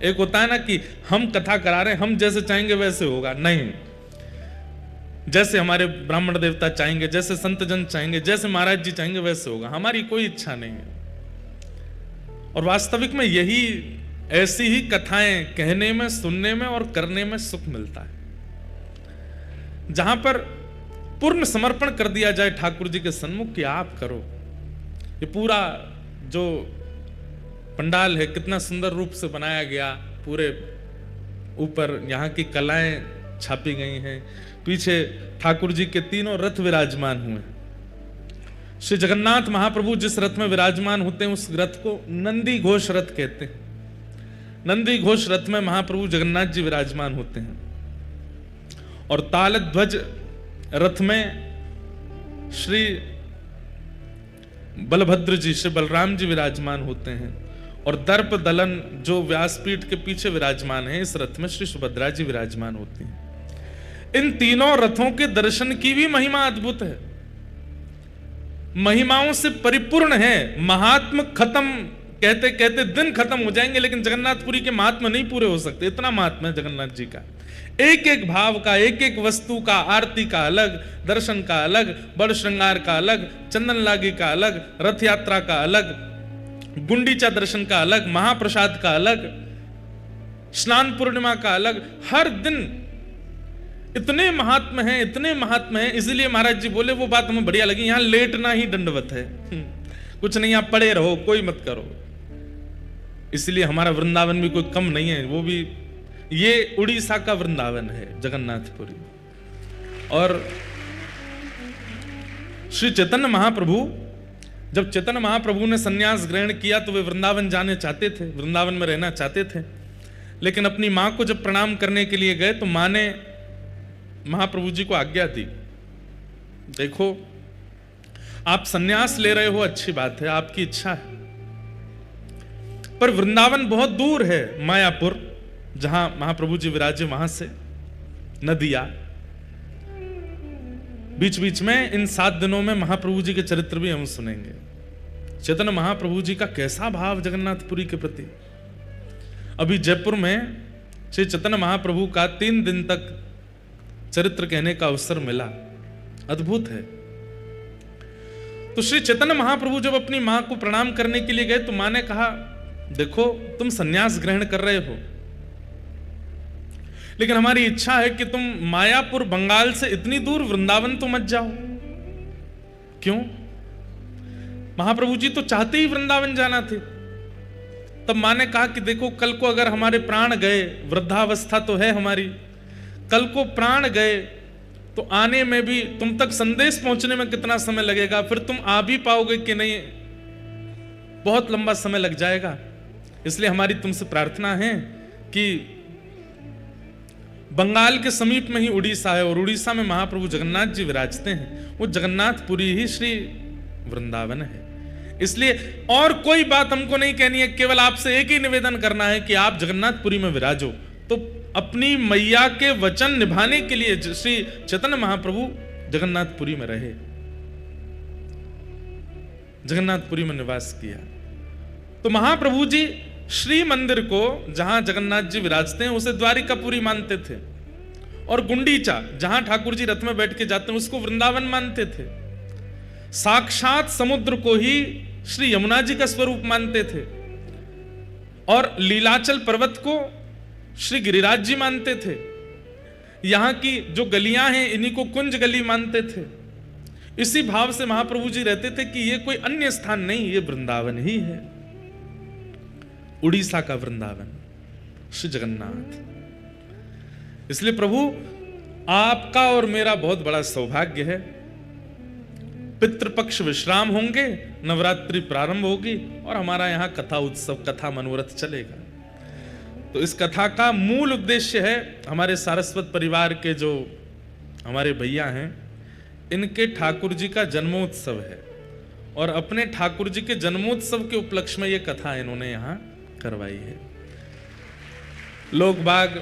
एक होता है ना कि हम कथा करा रहे हैं, हम जैसे चाहेंगे वैसे होगा, नहीं, जैसे हमारे ब्राह्मण देवता चाहेंगे, जैसे संत जन चाहेंगे, जैसे महाराज जी चाहेंगे वैसे होगा, हमारी कोई इच्छा नहीं है। और वास्तविक में यही, ऐसी ही कथाएं कहने में, सुनने में और करने में सुख मिलता है। जहां पर पूर्ण समर्पण कर दिया जाए ठाकुर जी के सन्मुख कि आप करो। ये पूरा जो पंडाल है कितना सुंदर रूप से बनाया गया, पूरे ऊपर यहाँ की कलाएं छापी गई हैं, पीछे ठाकुर जी के तीनों रथ विराजमान हुए। श्री जगन्नाथ महाप्रभु जिस रथ में विराजमान होते हैं उस रथ को नंदी घोष रथ कहते हैं। नंदी घोष रथ में महाप्रभु जगन्नाथ जी विराजमान होते हैं और तालध्वज रथ में श्री बलभद्र जी, श्री बलराम जी विराजमान होते हैं और दर्प दलन जो व्यासपीठ के पीछे विराजमान है, इस रथ में श्री सुभद्रा जी विराजमान होती हैं। इन तीनों रथों के दर्शन की भी महिमा अद्भुत है, महिमाओं से परिपूर्ण है। महात्म खत्म कहते कहते दिन खत्म हो जाएंगे, लेकिन जगन्नाथपुरी के महात्मा नहीं पूरे हो सकते, इतना महात्मा है जगन्नाथ जी का। एक एक भाव का, एक एक वस्तु का, आरती का अलग, दर्शन का अलग, बड़ श्रृंगार का अलग, चंदन लागी का अलग, रथ यात्रा का अलग, गुंडीचा दर्शन का अलग, महाप्रसाद का अलग, स्नान पूर्णिमा का अलग, हर दिन इतने महात्मा हैं, इतने महात्मा हैं। इसलिए महाराज जी बोले, वो बात हमें बढ़िया लगी, यहां लेटना ही दंडवत है, कुछ नहीं, आप पड़े रहो, कोई मत करो। इसलिए हमारा वृंदावन भी कोई कम नहीं है, वो भी ये उड़ीसा का वृंदावन है जगन्नाथपुरी। और श्री चैतन्य महाप्रभु, जब चैतन्य महाप्रभु ने संन्यास ग्रहण किया तो वे वृंदावन जाने चाहते थे, वृंदावन में रहना चाहते थे, लेकिन अपनी मां को जब प्रणाम करने के लिए गए तो मां ने महाप्रभु जी को आज्ञा दी, देखो आप संन्यास ले रहे हो, अच्छी बात है, आपकी इच्छा है, पर वृंदावन बहुत दूर है, मायापुर जहां महाप्रभु जी विराजे वहां से नदिया, बीच बीच में इन 7 दिनों में महाप्रभु जी के चरित्र भी हम सुनेंगे। चैतन्य महाप्रभु जी का कैसा भाव जगन्नाथपुरी के प्रति। अभी जयपुर में श्री चैतन्य महाप्रभु का 3 दिन तक चरित्र कहने का अवसर मिला, अद्भुत है। तो श्री चैतन्य महाप्रभु जब अपनी मां को प्रणाम करने के लिए गए तो मां ने कहा, देखो तुम संन्यास ग्रहण कर रहे हो, लेकिन हमारी इच्छा है कि तुम मायापुर बंगाल से इतनी दूर वृंदावन तो मत जाओ। क्यों? महाप्रभु जी तो चाहते ही वृंदावन जाना थे। तब मां ने कहा कि देखो कल को अगर हमारे प्राण गए, वृद्धावस्था तो है हमारी, कल को प्राण गए तो आने में भी, तुम तक संदेश पहुंचने में कितना समय लगेगा, फिर तुम आ भी पाओगे कि नहीं, बहुत लंबा समय लग जाएगा। इसलिए हमारी तुमसे प्रार्थना है कि बंगाल के समीप में ही उड़ीसा है और उड़ीसा में महाप्रभु जगन्नाथ जी विराजते हैं, वो जगन्नाथपुरी ही श्री वृंदावन है। इसलिए और कोई बात हमको नहीं कहनी है, केवल आपसे एक ही निवेदन करना है कि आप जगन्नाथपुरी में विराजो। तो अपनी मैया के वचन निभाने के लिए श्री चैतन्य महाप्रभु जगन्नाथपुरी में रहे, जगन्नाथपुरी में निवास किया। तो महाप्रभु जी श्री मंदिर को, जहां जगन्नाथ जी विराजते हैं, उसे द्वारिकापुरी मानते थे, और गुंडीचा जहां ठाकुर जी रथ में बैठ के जाते हैं उसको वृंदावन मानते थे। साक्षात समुद्र को ही श्री यमुना जी का स्वरूप मानते थे, और लीलाचल पर्वत को श्री गिरिराज जी मानते थे। यहां की जो गलियां हैं इन्हीं को कुंज गली मानते थे। इसी भाव से महाप्रभु जी रहते थे कि ये कोई अन्य स्थान नहीं, ये वृंदावन ही है, उड़ीसा का वृंदावन श्री जगन्नाथ। इसलिए प्रभु आपका और मेरा बहुत बड़ा सौभाग्य है, पितृपक्ष विश्राम होंगे, नवरात्रि प्रारंभ होगी और हमारा यहां कथा उत्सव, कथा मनोरथ चलेगा। तो इस कथा का मूल उद्देश्य है, हमारे सारस्वत परिवार के जो हमारे भैया हैं, इनके ठाकुर जी का जन्मोत्सव है, और अपने ठाकुर जी के जन्मोत्सव के उपलक्ष्य में ये कथा इन्होंने यहां करवाई है। लोग बाग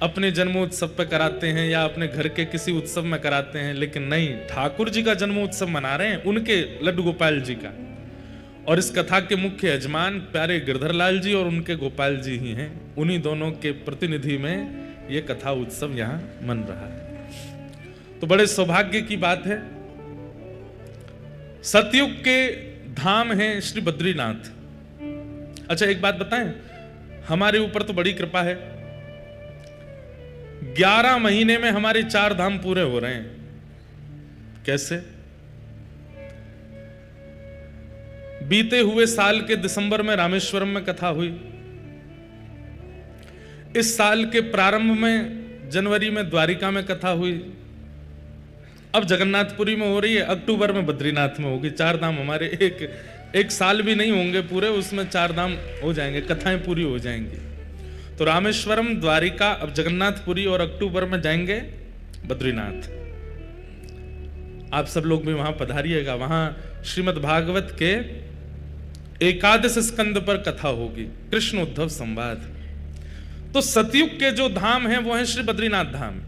अपने जन्मोत्सव पे कराते हैं या अपने घर के किसी उत्सव में कराते हैं, लेकिन नहीं, ठाकुर जी का जन्मोत्सव मना रहे हैं, उनके लड्डू गोपाल जी का, और इस कथा के मुख्य यजमान प्यारे गिरधर लाल जी और उनके गोपाल जी ही हैं। उन्हीं दोनों के प्रतिनिधि में यह कथा उत्सव यहां मन रहा है। तो बड़े सौभाग्य की बात है। सतयुग के धाम हैं श्री बद्रीनाथ। अच्छा एक बात बताएं, हमारे ऊपर तो बड़ी कृपा है, 11 महीने में हमारे 4 धाम पूरे हो रहे हैं। कैसे? बीते हुए साल के दिसंबर में रामेश्वरम में कथा हुई। इस साल के प्रारंभ में जनवरी में द्वारिका में कथा हुई। अब जगन्नाथपुरी में हो रही है, अक्टूबर में बद्रीनाथ में होगी। 4 धाम हमारे एक साल भी नहीं होंगे पूरे, उसमें 4 धाम हो जाएंगे, कथाएं पूरी हो जाएंगी। तो रामेश्वरम, द्वारिका, अब जगन्नाथपुरी और अक्टूबर में जाएंगे बद्रीनाथ। आप सब लोग भी वहां पधारिएगा। वहां श्रीमद् भागवत के 11 स्कंद पर कथा होगी, कृष्ण उद्धव संवाद। तो सतयुग के जो धाम हैं वो हैं श्री बद्रीनाथ धाम।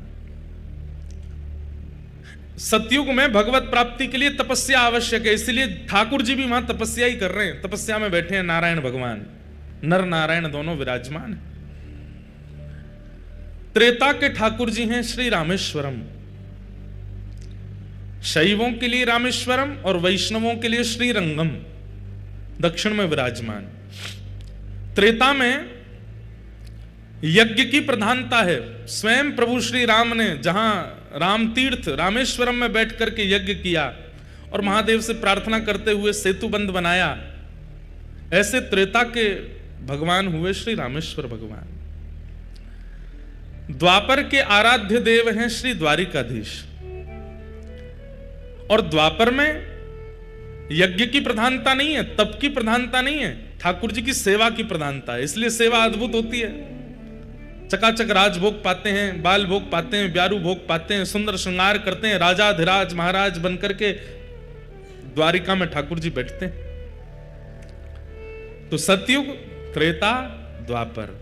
सतयुग में भगवत प्राप्ति के लिए तपस्या आवश्यक है, इसलिए ठाकुर जी भी वहां तपस्या ही कर रहे हैं। तपस्या में बैठे हैं नारायण भगवान, नर नारायण दोनों विराजमान हैं। त्रेता के ठाकुर जी हैं श्री रामेश्वरम। शैवों के लिए रामेश्वरम और वैष्णवों के लिए श्रीरंगम दक्षिण में विराजमान। त्रेता में यज्ञ की प्रधानता है। स्वयं प्रभु श्री राम ने जहां राम तीर्थ रामेश्वरम में बैठ करके यज्ञ किया और महादेव से प्रार्थना करते हुए सेतुबंध बनाया, ऐसे त्रेता के भगवान हुए श्री रामेश्वर भगवान। द्वापर के आराध्य देव हैं श्री द्वारिकाधीश। और द्वापर में यज्ञ की प्रधानता नहीं है, तप की प्रधानता नहीं है, ठाकुर जी की सेवा की प्रधानता है। इसलिए सेवा अद्भुत होती है। चकाचक राजभोग पाते हैं, बाल भोग पाते हैं, ब्यारू भोग पाते हैं, सुंदर श्रृंगार करते हैं, राजाधिराज महाराज बनकर के द्वारिका में ठाकुर जी बैठते हैं। तो सतयुग, त्रेता, द्वापर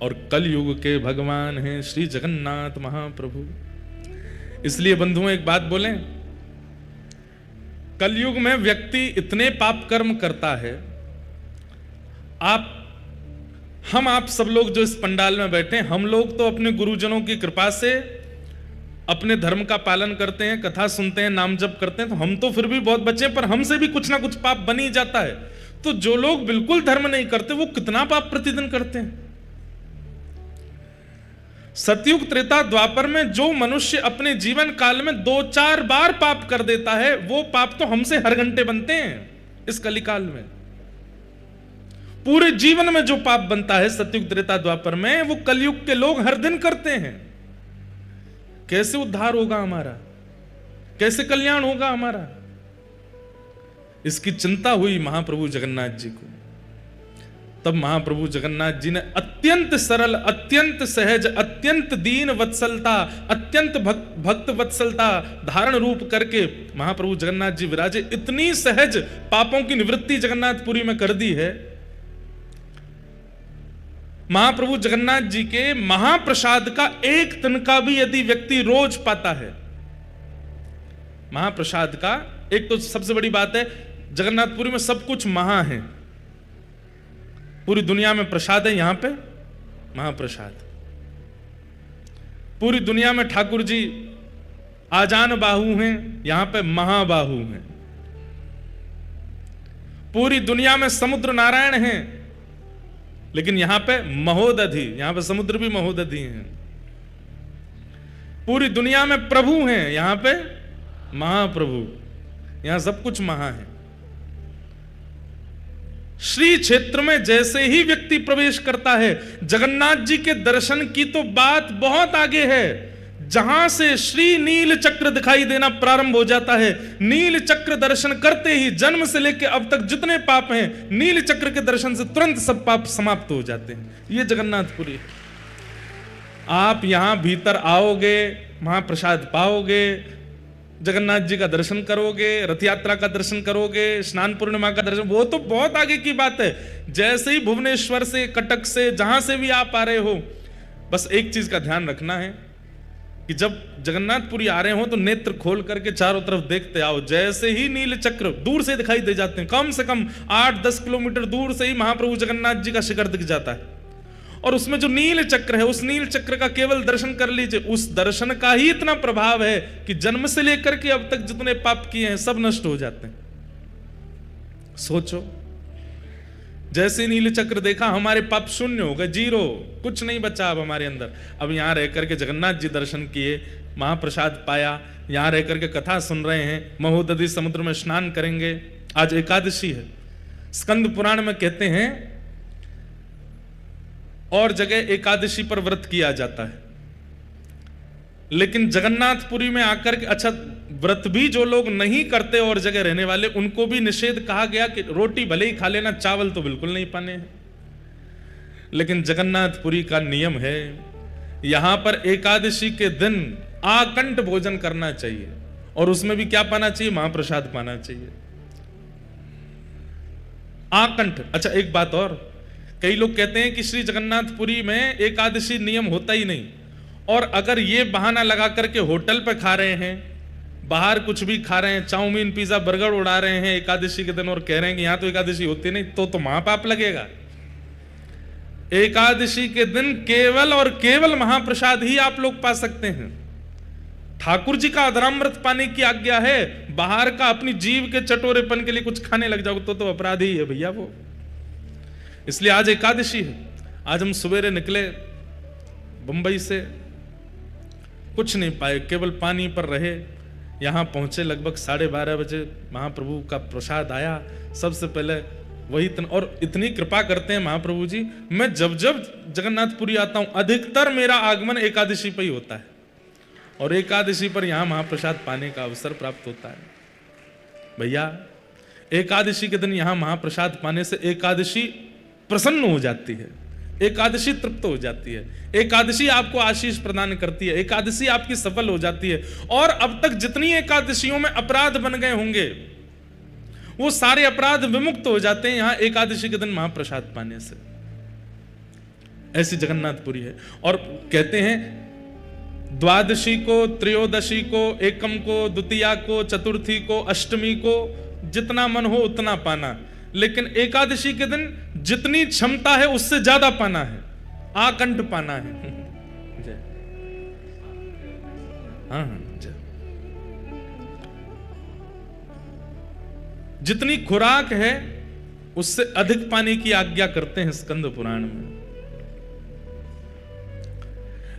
और कलयुग के भगवान हैं श्री जगन्नाथ महाप्रभु। इसलिए बंधुओं एक बात बोलें, कलयुग में व्यक्ति इतने पाप कर्म करता है। आप सब लोग जो इस पंडाल में बैठे हैं, हम लोग तो अपने गुरुजनों की कृपा से अपने धर्म का पालन करते हैं, कथा सुनते हैं, नाम जप करते हैं, तो हम तो फिर भी बहुत बचे, पर हमसे भी कुछ ना कुछ पाप बन ही जाता है। तो जो लोग बिल्कुल धर्म नहीं करते वो कितना पाप प्रतिदिन करते हैं। सतयुग, त्रेता, द्वापर में जो मनुष्य अपने जीवन काल में 2-4 बार पाप कर देता है, वो पाप तो हमसे हर घंटे बनते हैं इस कलिकाल में। पूरे जीवन में जो पाप बनता है सतयुग, त्रेता, द्वापर में, वो कलयुग के लोग हर दिन करते हैं। कैसे उद्धार होगा हमारा, कैसे कल्याण होगा हमारा, इसकी चिंता हुई महाप्रभु जगन्नाथ जी को। तब महाप्रभु जगन्नाथ जी ने अत्यंत सरल, अत्यंत सहज, अत्यंत दीन वत्सलता, अत्यंत भक्त वत्सलता धारण रूप करके महाप्रभु जगन्नाथ जी विराजे। इतनी सहज पापों की निवृत्ति जगन्नाथपुरी में कर दी है। महाप्रभु जगन्नाथ जी के महाप्रसाद का एक तिनका भी यदि व्यक्ति रोज पाता है, महाप्रसाद का एक, तो सबसे बड़ी बात है जगन्नाथपुरी में सब कुछ महा है। पूरी दुनिया में प्रसाद है, यहां पे महाप्रसाद। पूरी दुनिया में ठाकुर जी आजान बाहु हैं, यहां पे महाबाहु हैं। पूरी दुनिया में समुद्र नारायण हैं, लेकिन यहां पे महोदधि, यहां पे समुद्र भी महोदधि हैं। पूरी दुनिया में प्रभु हैं, यहां पे महाप्रभु, यहां सब कुछ महा है। श्री क्षेत्र में जैसे ही व्यक्ति प्रवेश करता है, जगन्नाथ जी के दर्शन की तो बात बहुत आगे है। जहां से श्री नील चक्र दिखाई देना प्रारंभ हो जाता है, नील चक्र दर्शन करते ही जन्म से लेकर अब तक जितने पाप हैं, नील चक्र के दर्शन से तुरंत सब पाप समाप्त हो जाते हैं। ये जगन्नाथपुरी। आप यहां भीतर आओगे, महाप्रसाद पाओगे, जगन्नाथ जी का दर्शन करोगे, रथ यात्रा का दर्शन करोगे, स्नान पूर्णिमा का दर्शन, वो तो बहुत आगे की बात है। जैसे ही भुवनेश्वर से, कटक से, जहां से भी आप आ रहे हो, बस एक चीज का ध्यान रखना है, कि जब जगन्नाथपुरी आ रहे हो तो नेत्र खोल करके चारों तरफ देखते आओ। जैसे ही नील चक्र दूर से दिखाई दे जाते हैं, कम से कम 8-10 किलोमीटर दूर से ही महाप्रभु जगन्नाथ जी का शिखर दिख जाता है, और उसमें जो नील चक्र है, उस नील चक्र का केवल दर्शन कर लीजिए। उस दर्शन का ही इतना प्रभाव है कि जन्म से लेकर के अब तक जितने पाप किए हैं सब नष्ट हो जाते हैं। सोचो, जैसे नील चक्र देखा हमारे पाप शून्य हो गए, 0, कुछ नहीं बचा अब हमारे अंदर। अब यहां रह करके जगन्नाथ जी दर्शन किए, महाप्रसाद पाया, यहां रह करके कथा सुन रहे हैं, महोदधि समुद्र में स्नान करेंगे। आज एकादशी है। स्कंद पुराण में कहते हैं और जगह एकादशी पर व्रत किया जाता है, लेकिन जगन्नाथपुरी में आकर के, अच्छा व्रत भी जो लोग नहीं करते और जगह रहने वाले, उनको भी निषेध कहा गया कि रोटी भले ही खा लेना, चावल तो बिल्कुल नहीं पाने हैं। लेकिन जगन्नाथपुरी का नियम है, यहां पर एकादशी के दिन आकंठ भोजन करना चाहिए, और उसमें भी क्या पाना चाहिए? महाप्रसाद पाना चाहिए, आकंठ। अच्छा एक बात और, कई लोग कहते हैं कि श्री जगन्नाथपुरी में एकादशी नियम होता ही नहीं, और अगर ये बहाना लगा करके होटल पे खा रहे हैं, बाहर कुछ भी खा रहे हैं, चाउमीन पिज्जा बर्गर उड़ा रहे हैं एकादशी के दिन, और कह रहे हैं कि यहां तो एकादशी होती नहीं, तो महापाप लगेगा। एकादशी के दिन केवल और केवल महाप्रसाद ही आप लोग पा सकते हैं। ठाकुर जी का अधरामृत पाने की आज्ञा है, बाहर का अपनी जीव के चटोरेपन के लिए कुछ खाने लग जाओ तो अपराध ही है भैया वो। इसलिए आज एकादशी है। आज हम सवेरे निकले बंबई से, कुछ नहीं पाए, केवल पानी पर रहे, यहां पहुंचे लगभग 12:30 बजे, महाप्रभु का प्रसाद आया। सबसे पहले वही और इतनी कृपा करते हैं महाप्रभु जी, मैं जब जब जगन्नाथपुरी आता हूं अधिकतर मेरा आगमन एकादशी पर ही होता है, और एकादशी पर यहां महाप्रसाद पाने का अवसर प्राप्त होता है। भैया एकादशी के दिन यहां महाप्रसाद पाने से एकादशी प्रसन्न हो जाती है, एकादशी तृप्त हो जाती है, एकादशी आपको आशीष प्रदान करती है, एकादशी आपकी सफल हो जाती है। और अब तक जितनी एकादशियों में अपराध बन गए होंगे वो सारे अपराध विमुक्त हो जाते हैं यहां एकादशी के दिन महाप्रसाद पाने से। ऐसी जगन्नाथपुरी है। और कहते हैं द्वादशी को, त्रयोदशी को, एकम को, द्वितीया को, चतुर्थी को, अष्टमी को जितना मन हो उतना पाना, लेकिन एकादशी के दिन जितनी क्षमता है उससे ज्यादा पाना है, आकंठ पाना है। जय हाँ जय। जितनी खुराक है उससे अधिक पाने की आज्ञा करते हैं स्कंद पुराण में।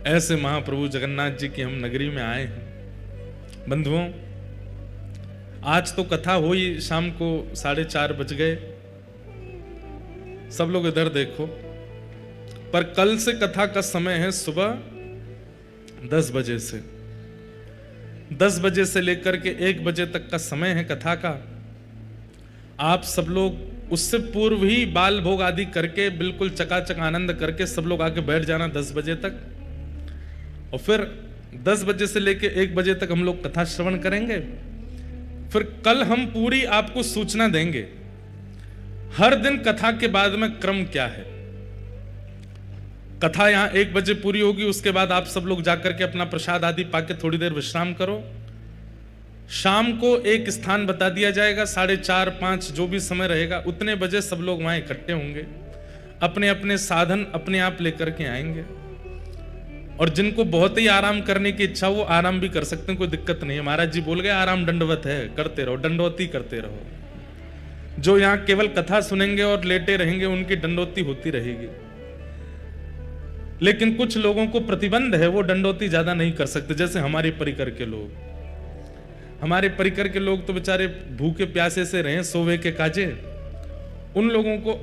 ऐसे महाप्रभु जगन्नाथ जी की हम नगरी में आए हैं। बंधुओं, आज तो कथा हुई, शाम को 4:30 बज गए, सब लोग इधर देखो, पर कल से कथा का समय है सुबह 10 बजे से। 10 बजे से लेकर के 1 बजे तक का समय है कथा का। आप सब लोग उससे पूर्व ही बाल भोग आदि करके बिल्कुल चकाचक आनंद करके सब लोग आके बैठ जाना 10 बजे तक, और फिर 10 बजे से लेके 1 बजे तक हम लोग कथा श्रवण करेंगे। फिर कल हम पूरी आपको सूचना देंगे हर दिन कथा के बाद में क्रम क्या है। कथा यहां 1 बजे पूरी होगी, उसके बाद आप सब लोग जाकर के अपना प्रसाद आदि पाके थोड़ी देर विश्राम करो। शाम को एक स्थान बता दिया जाएगा, 4:30-5 जो भी समय रहेगा उतने बजे सब लोग वहां इकट्ठे होंगे, अपने अपने साधन अपने आप लेकर के आएंगे। और जिनको बहुत ही आराम करने की इच्छा वो आराम भी कर सकते हैं, कोई दिक्कत नहीं है। महाराज जी बोल गए आराम दंडवत है, करते रहो, दंडवती करते रहो। जो यहां केवल कथा सुनेंगे और लेटे रहेंगे उनकी दंडोती होती रहेगी। लेकिन कुछ लोगों को प्रतिबंध है, वो दंडोती ज्यादा नहीं कर सकते, जैसे हमारे परिकर के लोग। हमारे परिकर के लोग तो बेचारे भूखे प्यासे से रहे, सोवे के काजे, उन लोगों को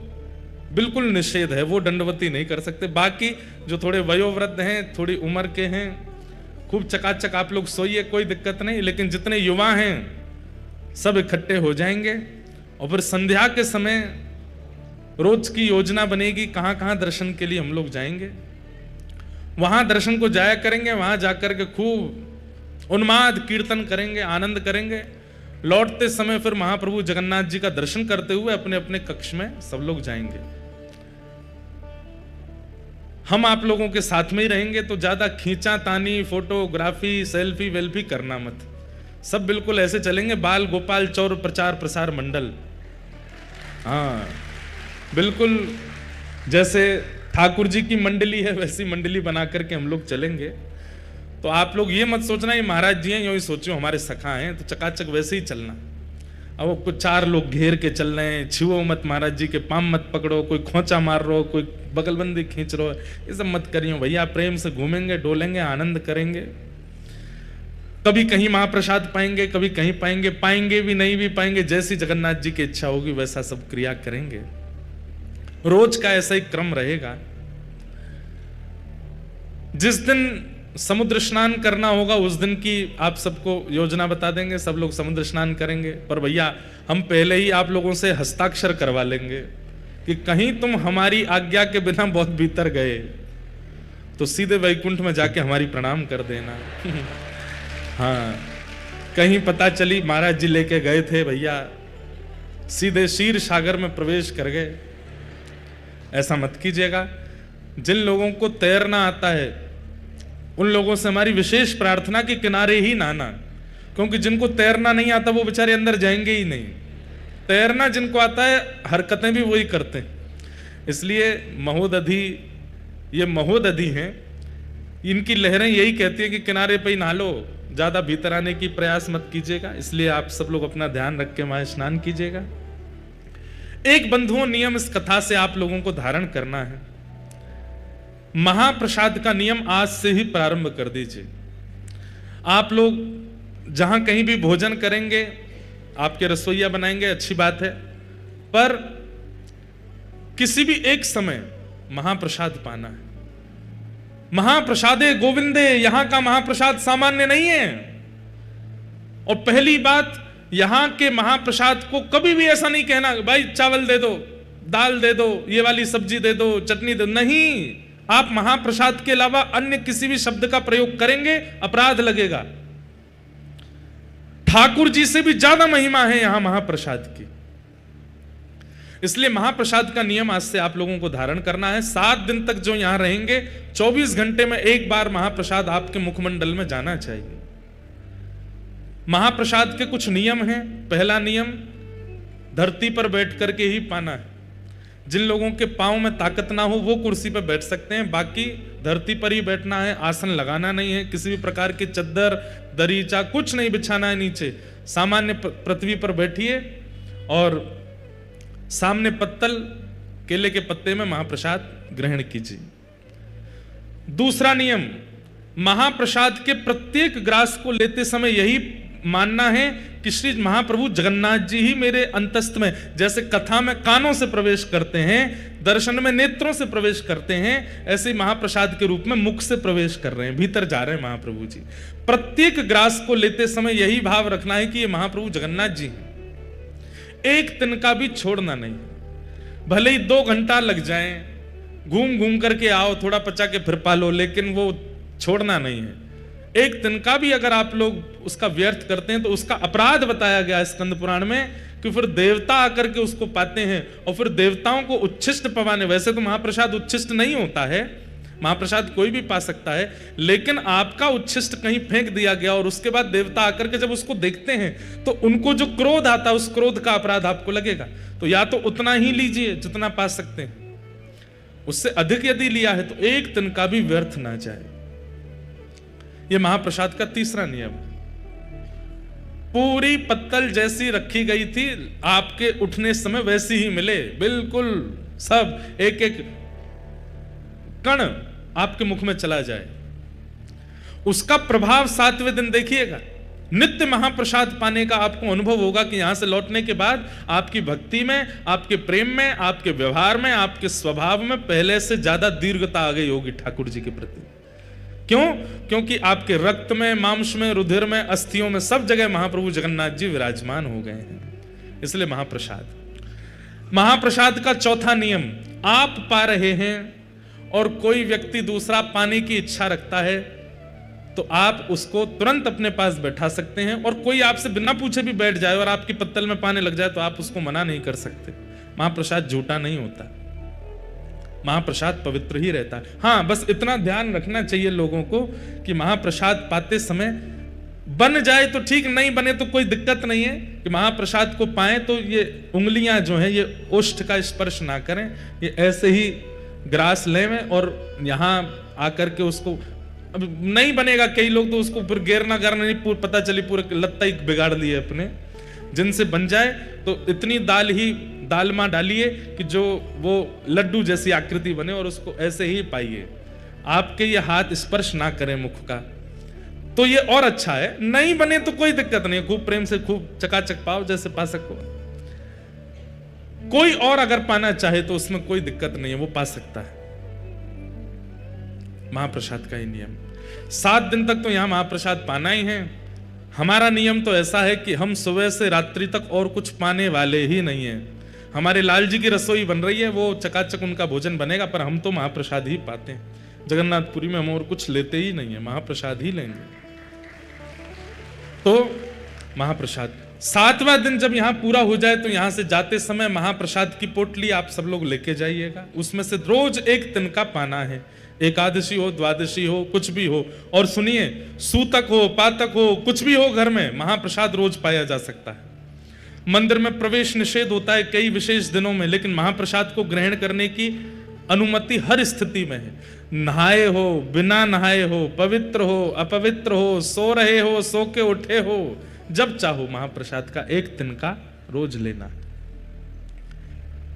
बिल्कुल निषेध है, वो दंडवती नहीं कर सकते। बाकी जो थोड़े वयोवृद्ध हैं, थोड़ी उम्र के हैं, खूब चकाचक आप लोग सोइए, कोई दिक्कत नहीं। लेकिन जितने युवा हैं सब इकट्ठे हो जाएंगे, और फिर संध्या के समय रोज की योजना बनेगी कहां कहां दर्शन के लिए हम लोग जाएंगे। वहां दर्शन को जाया करेंगे, वहां जाकर के खूब उन्माद कीर्तन करेंगे, आनंद करेंगे। लौटते समय फिर महाप्रभु जगन्नाथ जी का दर्शन करते हुए अपने अपने कक्ष में सब लोग जाएंगे। हम आप लोगों के साथ में ही रहेंगे, तो ज्यादा खींचा तानी, फोटोग्राफी, सेल्फी वेल्फी करना मत। सब बिल्कुल ऐसे चलेंगे, बाल गोपाल चौर प्रचार प्रसार मंडल। हाँ बिल्कुल, जैसे ठाकुर जी की मंडली है वैसी मंडली बना करके हम लोग चलेंगे। तो आप लोग ये मत सोचना ये महाराज जी हैं, यूं ही सोचो हमारे सखा हैं, तो चकाचक वैसे ही चलना। अब वो कुछ 4 लोग घेर के चल रहे हैं, छुओ मत महाराज जी के, पाम मत पकड़ो, कोई खोंचा मार रहा हो, कोई बगलबंदी खींच रहा हो, ये सब मत करियो भैया। प्रेम से घूमेंगे, डोलेंगे, आनंद करेंगे। कभी कहीं महाप्रसाद पाएंगे, कभी कहीं पाएंगे, पाएंगे भी नहीं भी पाएंगे, जैसी जगन्नाथ जी की इच्छा होगी वैसा सब क्रिया करेंगे। रोज का ऐसा ही क्रम रहेगा। जिस दिन समुद्र स्नान करना होगा उस दिन की आप सबको योजना बता देंगे, सब लोग समुद्र स्नान करेंगे। पर भैया हम पहले ही आप लोगों से हस्ताक्षर करवा लेंगे कि कहीं तुम हमारी आज्ञा के बिना बहुत भीतर गए तो सीधे वैकुंठ में जाके हमारी प्रणाम कर देना। हाँ, कहीं पता चली महाराज जी लेके गए थे भैया, सीधे क्षीर सागर में प्रवेश कर गए, ऐसा मत कीजिएगा। जिन लोगों को तैरना आता है उन लोगों से हमारी विशेष प्रार्थना कि किनारे ही नहाना, क्योंकि जिनको तैरना नहीं आता वो बेचारे अंदर जाएंगे ही नहीं। तैरना जिनको आता है हरकतें भी वही करते हैं। इसलिए महोदधि, ये महोदधि हैं, इनकी लहरें यही कहती है कि किनारे पे ही नहा लो, ज्यादा भीतर आने की प्रयास मत कीजिएगा। इसलिए आप सब लोग अपना ध्यान रख के वहां स्नान कीजिएगा। एक बंधुओं नियम इस कथा से आप लोगों को धारण करना है। महाप्रसाद का नियम आज से ही प्रारंभ कर दीजिए। आप लोग जहां कहीं भी भोजन करेंगे, आपके रसोइया बनाएंगे, अच्छी बात है, पर किसी भी एक समय महाप्रसाद पाना है। महाप्रसादे गोविंदे, यहां का महाप्रसाद सामान्य नहीं है। और पहली बात, यहां के महाप्रसाद को कभी भी ऐसा नहीं कहना भाई चावल दे दो, दाल दे दो, ये वाली सब्जी दे दो, चटनी दे दो, नहीं। आप महाप्रसाद के अलावा अन्य किसी भी शब्द का प्रयोग करेंगे अपराध लगेगा। ठाकुर जी से भी ज्यादा महिमा है यहां महाप्रसाद की। इसलिए महाप्रसाद का नियम आज से आप लोगों को धारण करना है। 7 दिन तक जो यहां रहेंगे 24 घंटे में एक बार महाप्रसाद आपके मुखमंडल में जाना चाहिए। महाप्रसाद के कुछ नियम हैं। पहला नियम, धरती पर बैठ करके ही पाना है। जिन लोगों के पांव में ताकत ना हो वो कुर्सी पर बैठ सकते हैं, बाकी धरती पर ही बैठना है। आसन लगाना नहीं है, किसी भी प्रकार की चद्दर दरीचा कुछ नहीं बिछाना है नीचे। सामान्य पृथ्वी पर बैठिए और सामने पत्तल, केले के पत्ते में महाप्रसाद ग्रहण कीजिए। दूसरा नियम, महाप्रसाद के प्रत्येक ग्रास को लेते समय यही मानना है कि श्री महाप्रभु जगन्नाथ जी ही मेरे अंतस्थ में, जैसे कथा में कानों से प्रवेश करते हैं, दर्शन में नेत्रों से प्रवेश करते हैं, ऐसे ही महाप्रसाद के रूप में मुख से प्रवेश कर रहे हैं, भीतर जा रहे हैं महाप्रभु जी। प्रत्येक ग्रास को लेते समय यही भाव रखना है कि ये महाप्रभु जगन्नाथ जी हैं। एक तिनका भी छोड़ना नहीं। भले ही 2 घंटा लग जाए, घूम घूम करके आओ, थोड़ा पचा के फिर पालो, लेकिन वो छोड़ना नहीं है। एक तिनका भी अगर आप लोग उसका व्यर्थ करते हैं तो उसका अपराध बताया गया स्कंद पुराण में, कि फिर देवता आकर के उसको पाते हैं और फिर देवताओं को उच्छिष्ट पवाने। वैसे तो महाप्रसाद उच्छिष्ट नहीं होता है, महाप्रसाद कोई भी पा सकता है, लेकिन आपका उच्छिष्ट कहीं फेंक दिया गया और उसके बाद देवता आकर के जब उसको देखते हैं तो उनको जो क्रोध आता है उस क्रोध का अपराध आपको लगेगा। तो या तो उतना ही लीजिए जितना पा सकते हैं, उससे अधिक यदि लिया है तो एक तिनका भी व्यर्थ ना जाए। यह महाप्रसाद का तीसरा नियम। पूरी पत्तल जैसी रखी गई थी आपके उठने समय वैसी ही मिले, बिल्कुल सब एक एक कण आपके मुख में चला जाए। उसका प्रभाव 7वें दिन देखिएगा। नित्य महाप्रसाद पाने का आपको अनुभव होगा कि यहां से लौटने के बाद आपकी भक्ति में, आपके प्रेम में, आपके व्यवहार में, आपके स्वभाव में पहले से ज्यादा दीर्घता आ गई होगी ठाकुर जी के प्रति। क्यों? क्योंकि आपके रक्त में, मांस में, रुधिर में, अस्थियों में, सब जगह महाप्रभु जगन्नाथ जी विराजमान हो गए हैं। इसलिए महाप्रसाद। महाप्रसाद का चौथा नियम, आप पा रहे हैं और कोई व्यक्ति दूसरा पाने की इच्छा रखता है तो आप उसको तुरंत अपने पास बैठा सकते हैं, और कोई आपसे बिना पूछे भी बैठ जाए और आपकी पत्तल में पाने लग जाए तो आप उसको मना नहीं कर सकते। महाप्रसाद झूठा नहीं होता। महाप्रसाद पवित्र ही रहता है। हाँ, बस इतना ध्यान रखना चाहिए लोगों को कि महाप्रसाद पाते समय बन जाए तो ठीक, नहीं बने तो कोई दिक्कत नहीं है कि महाप्रसाद को पाएं तो ये उंगलियां जो हैं ये ओष्ठ का स्पर्श ना करें, ये ऐसे ही ग्रास लें और यहाँ आकर के उसको, अब नहीं बनेगा, कई लोग तो उसको फिर गेरना करना नहीं, पता चली पूरे लत्ता ही बिगाड़ लिए अपने। जिनसे बन जाए तो इतनी दालमा डालिए कि जो वो लड्डू जैसी आकृति बने और उसको ऐसे ही पाइए, आपके ये हाथ स्पर्श ना करें मुख का, तो ये और अच्छा है। नहीं बने तो कोई दिक्कत नहीं, खूब प्रेम से खूब चकाचक पाओ जैसे पा सको। कोई और अगर पाना चाहे तो उसमें कोई दिक्कत नहीं है, वो पा सकता है। महाप्रसाद का ही नियम, 7 दिन तक तो यहां महाप्रसाद पाना ही है। हमारा नियम तो ऐसा है कि हम सुबह से रात्रि तक और कुछ पाने वाले ही नहीं है। हमारे लाल जी की रसोई बन रही है, वो चकाचक उनका भोजन बनेगा, पर हम तो महाप्रसाद ही पाते हैं। जगन्नाथपुरी में हम और कुछ लेते ही नहीं है, महाप्रसाद ही लेंगे। तो महाप्रसाद 7वां दिन जब यहां पूरा हो जाए तो यहां से जाते समय महाप्रसाद की पोटली आप सब लोग लेके जाइएगा। उसमें से रोज एक तिनका पाना है, एकादशी हो, द्वादशी हो, कुछ भी हो। और सुनिए, सूतक हो, पातक हो, कुछ भी हो, घर में महाप्रसाद रोज पाया जा सकता है। मंदिर में प्रवेश निषेध होता है कई विशेष दिनों में, लेकिन महाप्रसाद को ग्रहण करने की अनुमति हर स्थिति में है। नहाए हो, बिना नहाए हो, पवित्र हो, अपवित्र हो, सो रहे हो, सो के उठे हो, जब चाहो महाप्रसाद का एक तिनका रोज लेना।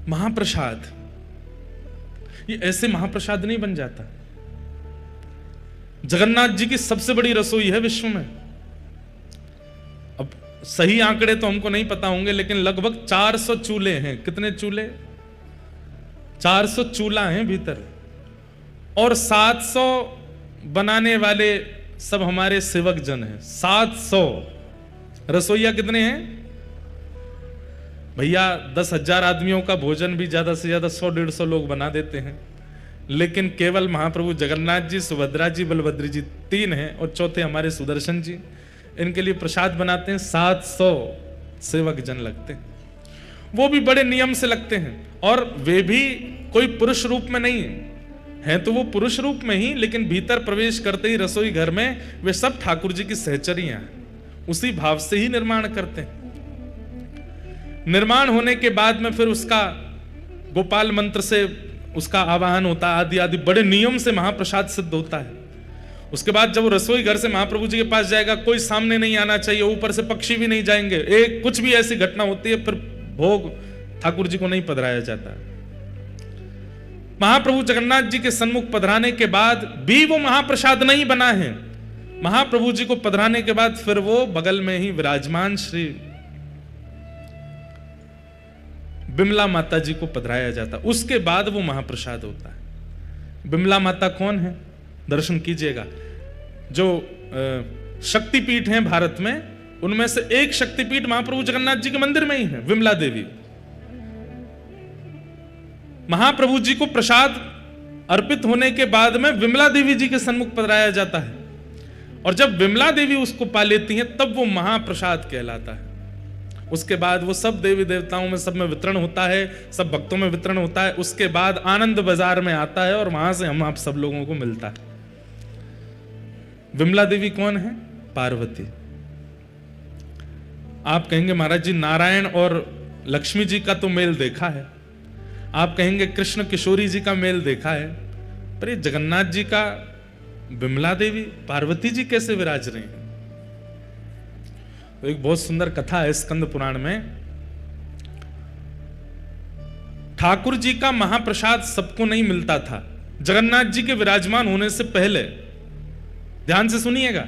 महाप्रसाद ये ऐसे महाप्रसाद नहीं बन जाता। जगन्नाथ जी की सबसे बड़ी रसोई है विश्व में। अब सही आंकड़े तो हमको नहीं पता होंगे, लेकिन लगभग 400 चूल्हे हैं। कितने चूल्हे? 400 चूल्हा हैं भीतर, और 700 बनाने वाले सब हमारे सेवक जन हैं। 700 रसोईया कितने हैं भैया? 10,000 आदमियों का भोजन भी ज्यादा से ज्यादा 100-150 लोग बना देते हैं, लेकिन केवल महाप्रभु जगन्नाथ जी, सुभद्रा जी, बलभद्र जी 3 हैं, और चौथे हमारे सुदर्शन जी। इनके लिए प्रसाद बनाते हैं, 700 सेवक जन लगते हैं। वो भी बड़े नियम से लगते हैं, और वे भी कोई पुरुष रूप में नहीं हैं तो वो पुरुष रूप में ही, लेकिन भीतर प्रवेश करते ही रसोई घर में वे सब ठाकुर जी की सहचरियां हैं, उसी भाव से ही निर्माण करते हैं। निर्माण होने के बाद में फिर उसका गोपाल मंत्र से उसका आवाहन होता है, आदि आदि बड़े नियम से महाप्रसाद सिद्ध होता है। उसके बाद जब वो रसोई घर से महाप्रभु जी के पास जाएगा, कोई सामने नहीं आना चाहिए, ऊपर से पक्षी भी नहीं जाएंगे। एक कुछ भी ऐसी घटना होती है, फिर भोग ठाकुर जी को नहीं पधराया जाता। महाप्रभु जगन्नाथ जी के सन्मुख पधराने के बाद भी वो महाप्रसाद नहीं बना है। महाप्रभु जी को पधराने के बाद फिर वो बगल में ही विराजमान श्री बिमला माता जी को पधराया जाता, उसके बाद वो महाप्रसाद होता है। बिमला माता कौन है? दर्शन कीजिएगा। जो शक्तिपीठ हैं भारत में, उनमें से एक शक्तिपीठ महाप्रभु जगन्नाथ जी के मंदिर में ही है, विमला देवी। महाप्रभु जी को प्रसाद अर्पित होने के बाद में विमला देवी जी के सन्मुख पधराया जाता है, और जब विमला देवी उसको पा लेती हैं तब वो महाप्रसाद कहलाता है। उसके बाद वो सब देवी देवताओं में सब में वितरण होता है, सब भक्तों में वितरण होता है। उसके बाद आनंद बाजार में आता है और वहां से हम आप सब लोगों को मिलता है। विमला देवी कौन है? पार्वती। आप कहेंगे महाराज जी नारायण और लक्ष्मी जी का तो मेल देखा है, आप कहेंगे कृष्ण किशोरी जी का मेल देखा है, पर ये जगन्नाथ जी का विमला देवी पार्वती जी कैसे विराज रहे हैं? तो एक बहुत सुंदर कथा है स्कंद पुराण में। ठाकुर जी का महाप्रसाद सबको नहीं मिलता था जगन्नाथ जी के विराजमान होने से पहले। ध्यान से सुनिएगा,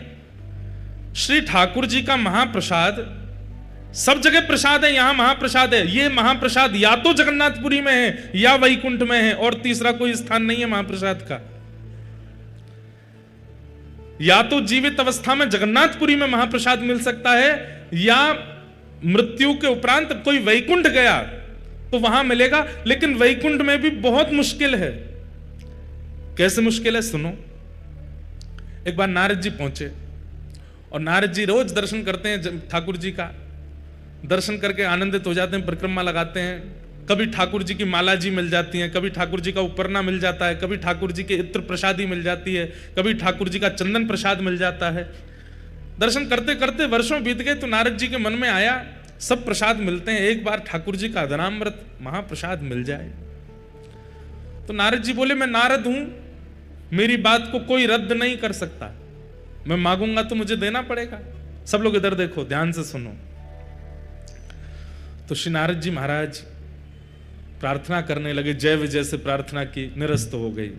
श्री ठाकुर जी का महाप्रसाद सब जगह प्रसाद है, यहां महाप्रसाद है। ये महाप्रसाद या तो जगन्नाथपुरी में है या वैकुंठ में है, और तीसरा कोई स्थान नहीं है महाप्रसाद का। या तो जीवित अवस्था में जगन्नाथपुरी में महाप्रसाद मिल सकता है, या मृत्यु के उपरांत कोई वैकुंठ गया तो वहां मिलेगा, लेकिन वैकुंठ में भी बहुत मुश्किल है। कैसे मुश्किल है सुनो। एक बार नारद जी पहुंचे, और नारद जी रोज दर्शन करते हैं ठाकुर जी का, दर्शन करके आनंदित हो जाते हैं, परिक्रमा लगाते हैं, कभी ठाकुर जी की माला जी मिल जाती है, कभी ठाकुर जी का उपरना मिल जाता है, कभी ठाकुर जी के इत्र प्रसादी मिल जाती है, कभी ठाकुर जी का चंदन प्रसाद मिल जाता है। दर्शन करते करते वर्षों बीत गए तो नारद जी के मन में आया सब प्रसाद मिलते हैं, एक बार ठाकुर जी का अधरामृत महाप्रसाद मिल जाए। तो नारद जी बोले मैं नारद हूं, मेरी बात को कोई रद्द नहीं कर सकता, मैं मांगूंगा तो मुझे देना पड़ेगा। सब लोग इधर देखो, ध्यान से सुनो। तो श्री नारद जी महाराज प्रार्थना करने लगे, जय विजय से प्रार्थना की, निरस्त हो गई।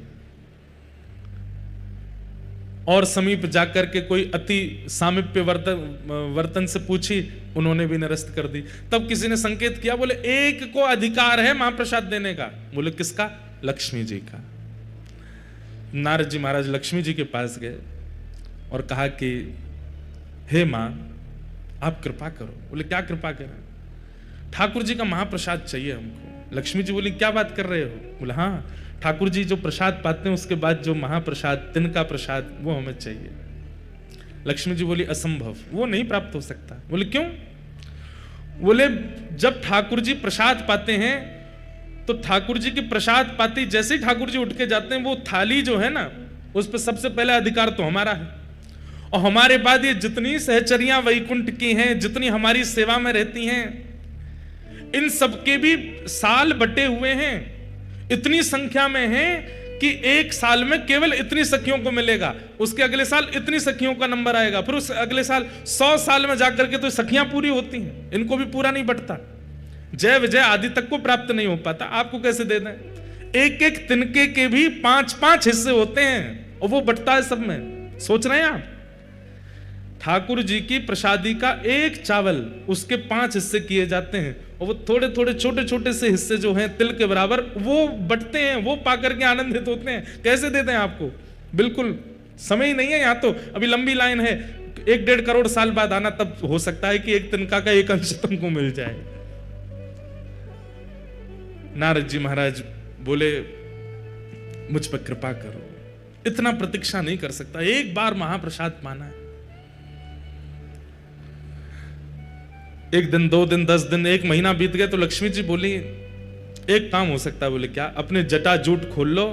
और समीप जाकर के कोई अति सामीप्य वर्तन से पूछी, उन्होंने भी निरस्त कर दी। तब किसी ने संकेत किया, बोले एक को अधिकार है महाप्रसाद देने का। बोले किसका? लक्ष्मी जी का। नारद जी महाराज लक्ष्मी जी के पास गए और कहा कि हे मां, आप कृपा करो। बोले क्या कृपा करें? ठाकुर जी का महाप्रसाद चाहिए हमको। लक्ष्मी जी बोली क्या बात कर रहे हो? बोले हाँ, ठाकुर जी जो प्रसाद पाते हैं उसके बाद जो महाप्रसाद, तिनका प्रसाद, वो हमें चाहिए। लक्ष्मी जी बोली असंभव, वो नहीं प्राप्त हो सकता। बोले क्यों? बोले जब ठाकुर जी प्रसाद पाते हैं तो ठाकुर जी की प्रसाद पाती जैसे ही ठाकुर जी उठ के जाते हैं, वो थाली जो है ना, उस पर सबसे पहले अधिकार तो हमारा है। और हमारे बाद ये जितनी सहचरियां वैकुंठ की हैं, जितनी हमारी सेवा में रहती हैं, इन सबके भी साल बटे हुए हैं, इतनी संख्या में हैं कि एक साल में केवल इतनी सखियों को मिलेगा, उसके अगले साल इतनी सखियों का नंबर आएगा, फिर उस अगले साल 100 साल में जाकर के तो सखियां पूरी होती हैं, इनको भी पूरा नहीं बटता। जय विजय आदि तक को प्राप्त नहीं हो पाता, आपको कैसे दे दें? एक एक तिनके के भी 5-5 हिस्से होते हैं और वो बटता है सब में। सोच रहे हैं आप? ठाकुर जी की प्रसादी का एक चावल, उसके 5 हिस्से किए जाते हैं और वो थोड़े थोड़े छोटे छोटे से हिस्से जो हैं तिल के बराबर, वो बटते हैं, वो पाकर के आनंदित होते हैं। कैसे देते हैं आपको? बिल्कुल समय ही नहीं है, यहाँ तो अभी लंबी लाइन है, 1-1.5 करोड़ साल बाद आना, तब हो सकता है कि एक तिनका का एक अंश तुमको मिल जाए। नारद जी महाराज बोले मुझ पर कृपा करो, इतना प्रतीक्षा नहीं कर सकता, एक बार महाप्रसाद पाना है। 1 दिन, 2 दिन, 10 दिन, 1 महीना बीत गए तो लक्ष्मी जी बोली एक काम हो सकता है। बोले क्या? अपने जटा जूट खोल लो,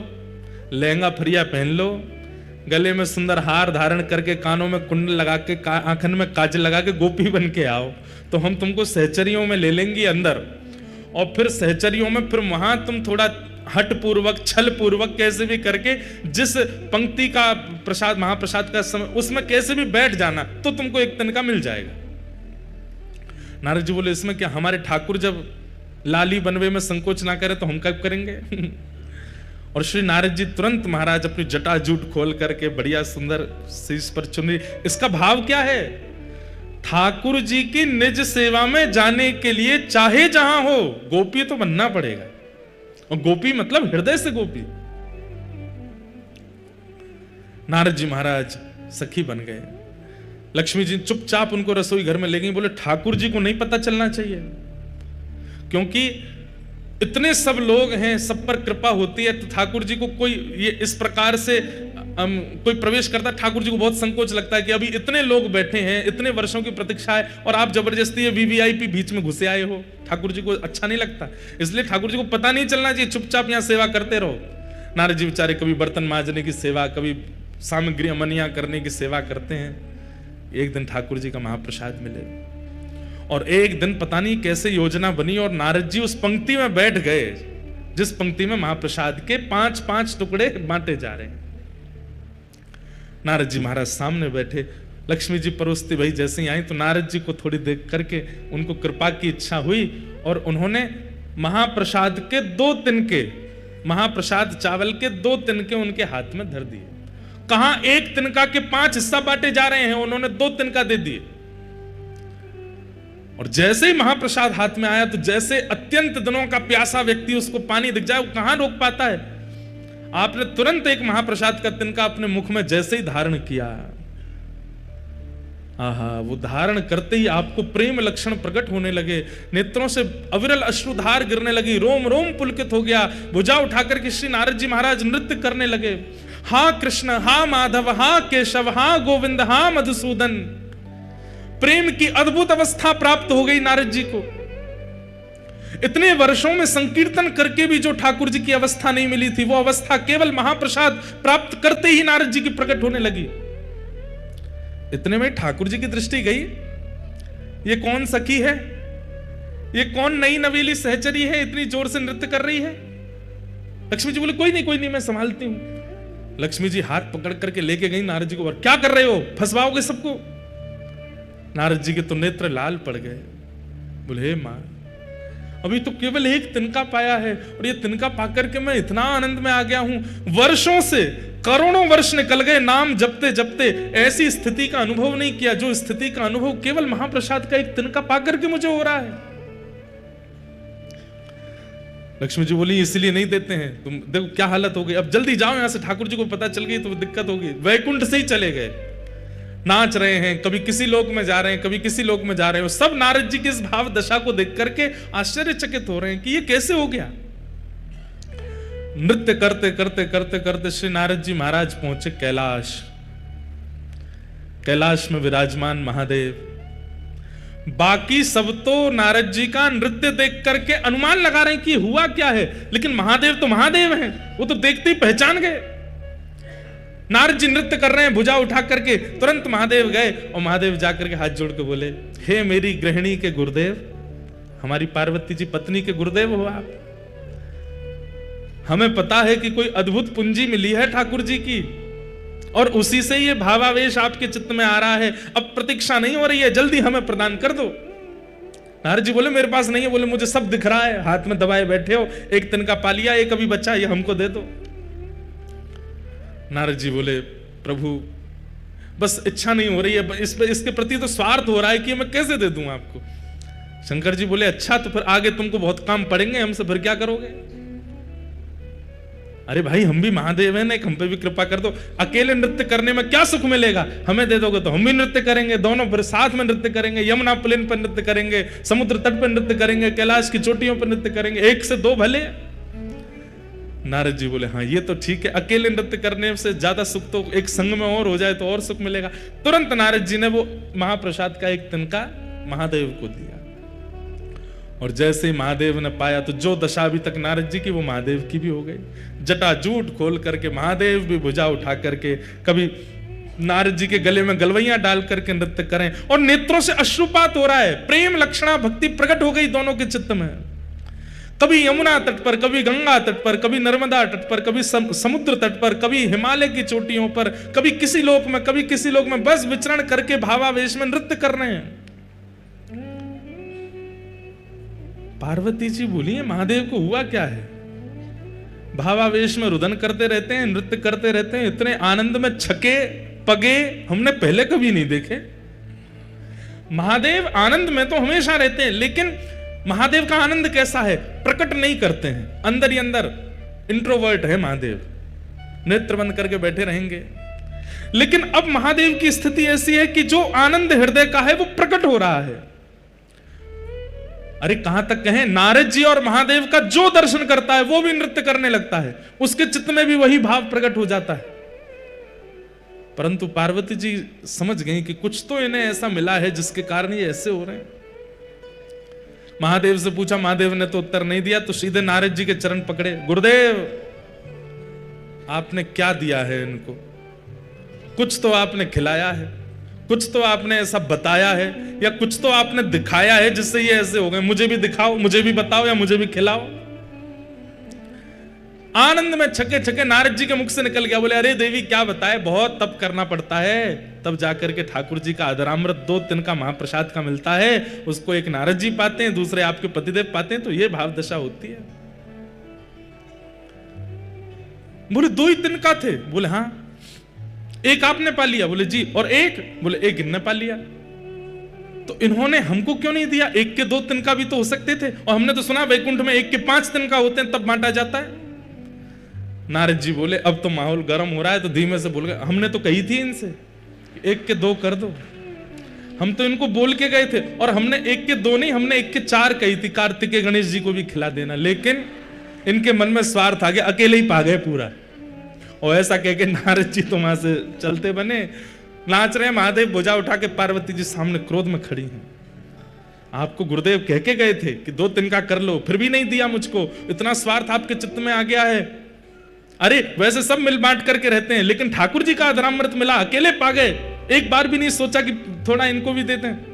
लहंगा फरिया पहन लो, गले में सुंदर हार धारण करके, कानों में कुंडल लगा के, आंखन में काजल लगा के गोपी बन के आओ, तो हम तुमको सहचरियों में ले लेंगी अंदर, और फिर सहचरियों में फिर वहां तुम थोड़ा हट पूर्वक, छल पूर्वक, कैसे भी करके जिस पंक्ति का प्रसाद, महाप्रसाद का समय, उसमें कैसे भी बैठ जाना, तो तुमको एक तिनका मिल जाएगा। नारद जी बोले इसमें क्या, हमारे ठाकुर जब लाली बनवे में संकोच ना करे तो हम कब करेंगे? और श्री नारद जी तुरंत महाराज अपनी जटा जूट खोल करके बढ़िया सुंदर शीश पर चुनरी। इसका भाव क्या है? ठाकुर जी की निज सेवा में जाने के लिए चाहे जहां हो, गोपी तो बनना पड़ेगा। और गोपी मतलब हृदय से गोपी। नारद जी महाराज सखी बन गए। लक्ष्मी जी चुपचाप उनको रसोई घर में ले गई। बोले ठाकुर जी को नहीं पता चलना चाहिए, क्योंकि इतने सब लोग हैं, सब पर कृपा होती है, तो ठाकुर जी को कोई ये इस प्रकार से कोई प्रवेश करता, ठाकुर जी को बहुत संकोच लगता है कि अभी इतने लोग बैठे हैं, इतने वर्षों की प्रतीक्षा है, और आप जबरदस्ती ये वीवीआईपी बीच में घुसे आए हो। ठाकुर जी को अच्छा नहीं लगता, इसलिए ठाकुर जी को पता नहीं चलना चाहिए, चुपचाप यहाँ सेवा करते रहो। नारद जी बेचारे कभी बर्तन मांजने की सेवा, कभी सामग्री अमनियां करने की सेवा करते हैं। एक दिन ठाकुर जी का महाप्रसाद मिले, और एक दिन पता नहीं कैसे योजना बनी और नारद जी उस पंक्ति में बैठ गए जिस पंक्ति में महाप्रसाद के 5-5 टुकड़े बांटे जा रहे हैं। नारद जी महाराज सामने बैठे, लक्ष्मी जी परोसती भाई जैसे ही आई तो नारद जी को थोड़ी देख करके उनको कृपा की इच्छा हुई, और उन्होंने महाप्रसाद के 2 तिनके, महाप्रसाद चावल के 2 तिनके उनके हाथ में धर दिए। कहां एक तिनका के 5 हिस्सा बांटे जा रहे हैं, उन्होंने 2 तिनका दे दिए। और जैसे ही महाप्रसाद हाथ में आया तो जैसे अत्यंत दिनों का प्यासा व्यक्ति उसको पानी दिख जाए, वो कहां रोक पाता है। आपने तुरंत एक महाप्रसाद का तिनका अपने मुख में जैसे ही धारण किया, आहा, वो धारण करते ही आपको प्रेम लक्षण प्रकट होने लगे, नेत्रों से अविरल अश्रुधार गिरने लगी, रोम रोम पुलकित हो गया। भुजा उठाकर के श्री नारद जी महाराज नृत्य करने लगे, हा कृष्ण, हा माधव, हा केशव, हा गोविंद, हा मधुसूदन। प्रेम की अद्भुत अवस्था प्राप्त हो गई नारद जी को। इतने वर्षों में संकीर्तन करके भी जो ठाकुर जी की अवस्था नहीं मिली थी, वो अवस्था केवल महाप्रसाद प्राप्त करते ही नारद जी की प्रकट होने लगी। इतने में ठाकुर जी की दृष्टि गई, ये कौन सखी है, ये कौन नई नवेली सहचरी है, इतनी जोर से नृत्य कर रही है। लक्ष्मी जी बोले कोई नहीं मैं संभालती हूं। लक्ष्मी जी हाथ पकड़ करके लेके गई नारद जी को, क्या कर रहे हो, फंसवाओगे सबको। नारद जी के तो नेत्र लाल पड़ गए। बोले हे मां, अभी तो केवल एक तिनका पाया है और ये तिनका पाकर के मैं इतना आनंद में आ गया हूं। वर्षों से करोड़ों वर्ष निकल गए, नाम जपते जपते ऐसी स्थिति का अनुभव नहीं किया जो स्थिति का अनुभव केवल महाप्रसाद का एक तिनका पाकर के मुझे हो रहा है। लक्ष्मी जी बोली इसलिए नहीं देते हैं, तुम देखो क्या हालत हो गई, अब जल्दी जाओ यहां से, ठाकुर जी को पता चल गई तो दिक्कत होगी। वैकुंठ से ही चले गए, नाच रहे हैं, कभी किसी लोक में जा रहे हैं, कभी किसी लोक में जा रहे हैं। सब नारद जी की इस भाव दशा को देख करके आश्चर्यचकित हो रहे हैं कि ये कैसे हो गया। नृत्य करते करते करते करते श्री नारद जी महाराज पहुंचे कैलाश। कैलाश में विराजमान महादेव, बाकी सब तो नारद जी का नृत्य देख करके अनुमान लगा रहे हैं कि हुआ क्या है, लेकिन महादेव तो महादेव हैं, वो तो देखते ही पहचान गए। नारद जी नृत्य कर रहे हैं, भुजा उठा करके तुरंत महादेव गए और महादेव जाकर के हाथ जोड़ के बोले, हे मेरी गृहिणी के गुरुदेव, हमारी पार्वती जी पत्नी के गुरुदेव हो आप। हमें पता है कि कोई अद्भुत पूंजी मिली है ठाकुर जी की और उसी से ये भावावेश आपके चित्त में आ रहा है। अब प्रतीक्षा नहीं हो रही है, जल्दी हमें प्रदान कर दो। नारद जी बोले मेरे पास नहीं है। बोले मुझे सब दिख रहा है, हाथ में दबाए बैठे हो, एक तिनका पा लिया, एक अभी बच्चा, ये हमको दे दो। नारद जी बोले प्रभु बस इच्छा नहीं हो रही है, इसके प्रति तो स्वार्थ हो रहा है कि मैं कैसे दे दूं आपको। शंकर जी बोले अच्छा तो फिर आगे तुमको बहुत काम पड़ेंगे हमसे, फिर क्या करोगे। अरे भाई हम भी महादेव हैं ना, एक हम पे भी कृपा कर दो। अकेले नृत्य करने में क्या सुख मिलेगा, हमें दे दोगे तो हम भी नृत्य करेंगे, दोनों फिर साथ में नृत्य करेंगे, यमुना प्लेन पर नृत्य करेंगे, समुद्र तट पर नृत्य करेंगे, कैलाश की चोटियों पर नृत्य करेंगे, एक से दो भले। नारद जी बोले हाँ ये तो ठीक है, अकेले नृत्य करने से ज्यादा सुख तो एक संग में और हो जाए तो और सुख मिलेगा। तुरंत नारद जी ने वो महाप्रसाद का एक तिनका महादेव को दिया और जैसे ही महादेव ने पाया तो जो दशा अभी तक नारद जी की वो महादेव की भी हो गई। जटाजूट खोल करके महादेव भी भुजा उठा करके कभी नारद जी के गले में गलवैयां डाल करके नृत्य करें और नेत्रों से अश्रुपात हो रहा है, प्रेम लक्षणा भक्ति प्रकट हो गई दोनों के चित्त में। कभी यमुना तट पर, कभी गंगा तट पर, कभी नर्मदा तट पर, कभी समुद्र तट पर, कभी हिमालय की चोटियों पर, कभी किसी लोक में, कभी किसी लोक में, बस विचरण करके भावावेश में नृत्य कर रहे हैं। पार्वती जी बोली महादेव को हुआ क्या है, भावावेश में रुदन करते रहते हैं, नृत्य करते रहते हैं, इतने आनंद में छके पगे हमने पहले कभी नहीं देखे। महादेव आनंद में तो हमेशा रहते हैं, लेकिन महादेव का आनंद कैसा है, प्रकट नहीं करते हैं, अंदर ही अंदर इंट्रोवर्ट है महादेव, नेत्र बंद करके बैठे रहेंगे। लेकिन अब महादेव की स्थिति ऐसी है कि जो आनंद हृदय का है वो प्रकट हो रहा है। अरे कहां तक कहें, नारद जी और महादेव का जो दर्शन करता है वो भी नृत्य करने लगता है, उसके चित्त में भी वही भाव प्रकट हो जाता है। परंतु पार्वती जी समझ गई कि कुछ तो इन्हें ऐसा मिला है जिसके कारण ये ऐसे हो रहे हैं। महादेव से पूछा, महादेव ने तो उत्तर नहीं दिया, तो सीधे नारद जी के चरण पकड़े, गुरुदेव आपने क्या दिया है इनको, कुछ तो आपने खिलाया है, कुछ तो आपने ऐसा बताया है, या कुछ तो आपने दिखाया है जिससे ये ऐसे हो गए, मुझे भी दिखाओ, मुझे भी बताओ, या मुझे भी खिलाओ। आनंद में छके छके नारद जी के मुख से निकल गया, बोले अरे देवी क्या बताए, बहुत तप करना पड़ता है, तब जाकर के ठाकुर जी का अधरामृत 2 तिनका महाप्रसाद का मिलता है, उसको एक नारद जी पाते हैं, दूसरे आपके पतिदेव पाते हैं, तो ये भाव दशा होती है। बोले 2 ही तिनका थे, बोले हाँ। एक आपने पा लिया, बोले जी, और एक, बोले एक इनने पा लिया। तो इन्होंने हमको क्यों नहीं दिया, एक के 2 तिनका भी तो हो सकते थे, और हमने तो सुना वैकुंठ में एक के 5 तिनका होते हैं तब बांटा जाता है। नारद जी बोले अब तो माहौल गर्म हो रहा है, तो धीमे से बोल गए, हमने तो कही थी इनसे एक के 2 कर दो, हम तो इनको बोल के गए थे, और हमने एक के 2 नहीं, हमने एक के 4 कही थी, कार्तिकेय गणेश जी को भी खिला देना, लेकिन इनके मन में स्वार्थ आ गया, अकेले ही पा गए पूरा। और ऐसा कह के नारद जी तो वहां से चलते बने, नाच रहे हैं, महादेव भुजा उठा के, पार्वती जी सामने क्रोध में खड़ी हैं। आपको गुरुदेव कह के गए थे कि 2 तिनका कर लो, फिर भी नहीं दिया मुझको, इतना स्वार्थ आपके चित्त में आ गया है। अरे वैसे सब मिल बांट करके रहते हैं, लेकिन ठाकुर जी का अधरामृत मिला, अकेले पा गए, एक बार भी नहीं सोचा कि थोड़ा इनको भी देते हैं।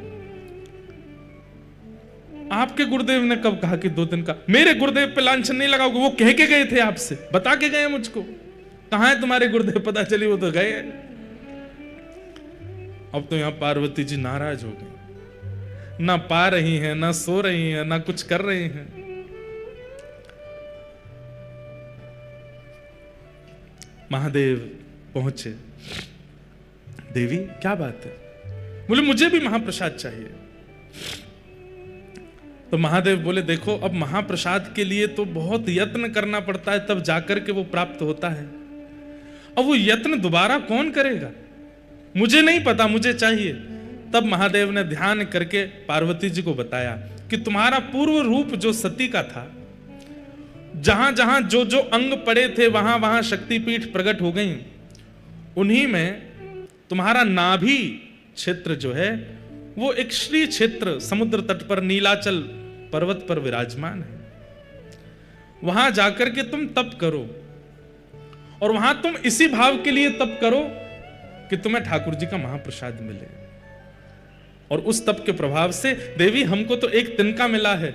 आपके गुरुदेव ने कब कहा कि 2 दिन का? मेरे गुरुदेव पे लांछन नहीं लगाओगे, वो कह के गए थे आपसे, बता के गए मुझको। कहां है तुम्हारे गुरुदेव? पता चली वो तो गए। अब तो यहां पार्वती जी नाराज हो गई, ना पा रही हैं, ना सो रही हैं, ना कुछ कर रही हैं। महादेव पहुंचे, देवी क्या बात है? बोले मुझे भी महाप्रसाद चाहिए। तो महादेव बोले देखो, अब महाप्रसाद के लिए तो बहुत यत्न करना पड़ता है, तब जाकर के वो प्राप्त होता है। अब वो यत्न दोबारा कौन करेगा? मुझे नहीं पता, मुझे चाहिए। तब महादेव ने ध्यान करके पार्वती जी को बताया कि तुम्हारा पूर्व रूप जो सती का था, जहां जहां जो जो अंग पड़े थे वहां वहां शक्तिपीठ प्रकट हो गई। उन्हीं में तुम्हारा नाभि क्षेत्र जो है वो एक श्री क्षेत्र समुद्र तट पर नीलाचल पर्वत पर विराजमान है। वहां जाकर के तुम तप करो, और वहां तुम इसी भाव के लिए तप करो कि तुम्हें ठाकुर जी का महाप्रसाद मिले। और उस तप के प्रभाव से देवी हमको तो एक तिनका मिला है,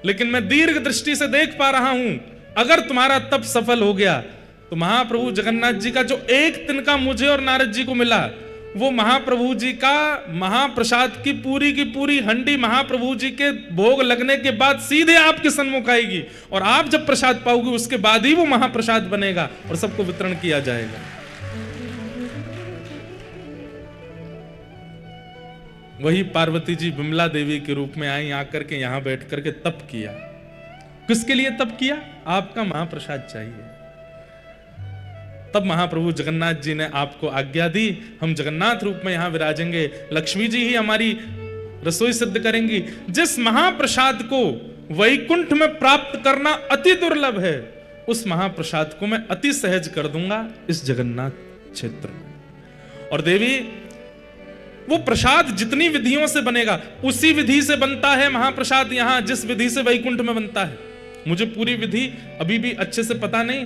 लेकिन मैं दीर्घ दृष्टि से देख पा रहा हूं, अगर तुम्हारा तप सफल हो गया तो महाप्रभु जगन्नाथ जी का जो एक तिनका मुझे और नारद जी को मिला, वो महाप्रभु जी का महाप्रसाद की पूरी हंडी महाप्रभु जी के भोग लगने के बाद सीधे आपके सन्मुख आएगी, और आप जब प्रसाद पाओगे उसके बाद ही वो महाप्रसाद बनेगा और सबको वितरण किया जाएगा। वही पार्वती जी विमला देवी के रूप में आई, आकर के यहां बैठ करके तप किया। किसके लिए तप किया? आपका महाप्रसाद चाहिए। तब महाप्रभु जगन्नाथ जी ने आपको आज्ञा दी, हम जगन्नाथ रूप में यहां विराजेंगे, लक्ष्मी जी ही हमारी रसोई सिद्ध करेंगी। जिस महाप्रसाद को वैकुंठ में प्राप्त करना अति दुर्लभ है, उस महाप्रसाद को मैं अति सहज कर दूंगा इस जगन्नाथ क्षेत्र में। और देवी वो प्रसाद जितनी विधियों से बनेगा उसी विधि से बनता है महाप्रसाद यहां, जिस विधि से वैकुंठ में बनता है। मुझे पूरी विधि अभी भी अच्छे से पता नहीं,